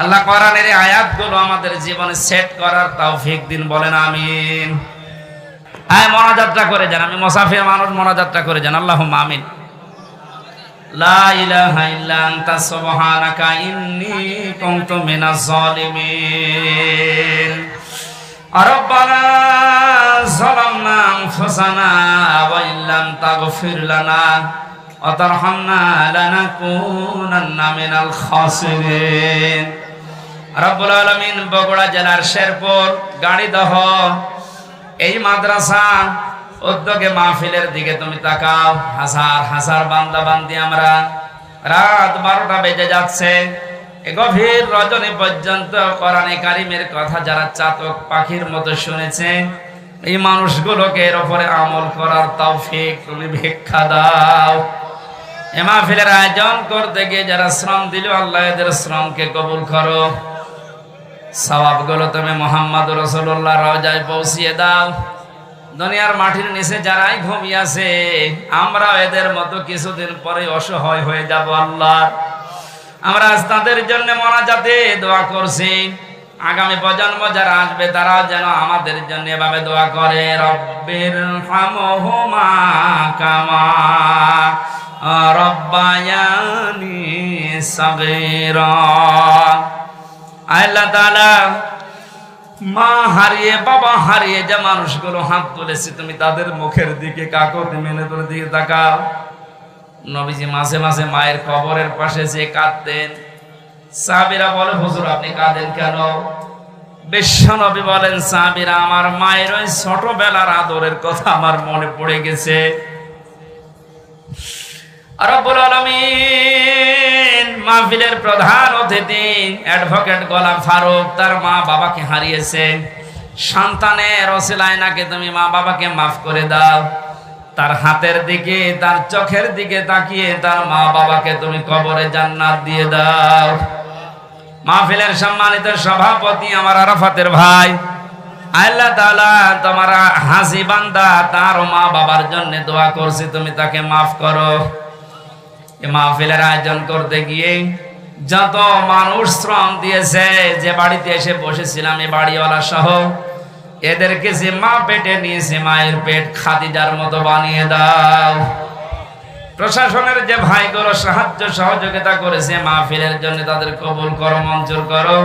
আল্লাহ কোরআনের এই আয়াতগুলো আমাদের জীবনে সেট করার তৌফিক দিন, বলেন আমিন। আয় মোনাজাতটা করে যান, আমি মুসাফির মানুষ, মোনাজাতটা করে যান, আল্লাহুম্মা আমিন। লা ইলাহা ইল্লা আনতা সুবহানাকা ইন্নী কুনতু মিনাজ জালিমিন। রব্বানা যালামনা আনফুসানা ওয়া ইল্লাম তাগফির লানা ওয়া তারহামনা লানাকুনান্না মিনাল খাসিরিন। রব্বুল আলামিন বগুড়া জেলার শেরপুর গাড়িদহ এই মাদ্রাসা উদ্যোগে মাহফিলের দিকে তুমি তাকাও। হাজার হাজার বান্দা বান্দি আমরা, রাত 12টা বেজে যাচ্ছে, গভীর রজনী পর্যন্ত কোরআনে কারিমের কথা যারা চাতক পাখির মতো শুনেছে, এই মানুষগুলোকে এর উপরে আমল করার তৌফিক তুমি ভিক্ষা দাও। এই মাহফিলের আয়োজন করতে গিয়ে যারা শ্রম দিল, আল্লাহ এদের শ্রমকে কবুল করো। সওয়াবগুলো তুমি মুহাম্মদ রাসূলুল্লাহ রওজায় পৌঁছিয়ে দাও। দুনিয়ার মাটির নিচে যারাই ঘুমিয়ে আছে, আমরা এদের মতো কিছুদিন পরে অসহায় হয়ে যাব আল্লাহ। আমরা আজ তাদের জন্য মোনাজাতে দোয়া করছি, আগামী প্রজন্ম যারা আসবে তারা যেন আমাদের জন্য এভাবে দোয়া করে, রব্বির হামহুমা কামা রব্বায়ানি সাগীরা। আল্লাহ তাআলা, মা হারিয়ে বাবা হারিয়ে যে মানুষগুলো হাত তুলেছে, তুমি তাদের মুখের দিকে কাকতি মেলে তোর দিকে তাকাও। নবীজি মাঝে মাঝে মায়ের কবরের পাশে যে কাঁদতেন, সাহাবীরা বলে, হুজুর আপনি কাঁদেন কেন? বিশ্ব নবী বলেন, সাহাবীরা, আমার মায়ের ওই ছোটবেলার আদরের কথা আমার মনে পড়ে গেছে। রব্বুল আলামিন মাহফিলের প্রধান অতিথি অ্যাডভোকেট গোলাম ফারুক তার মা বাবাকে হারিয়েছে। সন্তানের ওসিলায় নাকি তুমি মা বাবাকে মাফ করে দাও। তার হাতের দিকে, তার চোখের দিকে তাকিয়ে তার মা বাবাকে তুমি কবরে জান্নাত দিয়ে দাও। মাহফিলের সম্মানিত সভাপতি আমার আরাফাতের ভাই, আল্লাহ তাআলা তোমার হাসি বান্দা তার মা বাবার জন্য দোয়া করছি, তুমি তাকে মাফ করো। এই মাহফিলের আয়োজন করতে গিয়ে যত মানুষ শ্রম দিয়েছে, যে বাড়িতে এসে বসেছিলাম এই বাড়িওয়ালা সহ এদেরকে যে মা পেটে নিয়েছে মায়ের পেট খাদিজার মতো বানিয়ে দাও। প্রশাসনের যে ভাইগুলো সাহায্য সহযোগিতা করেছে মাহফিলের জন্য তাদের কবুল করো, মঞ্জুর করো।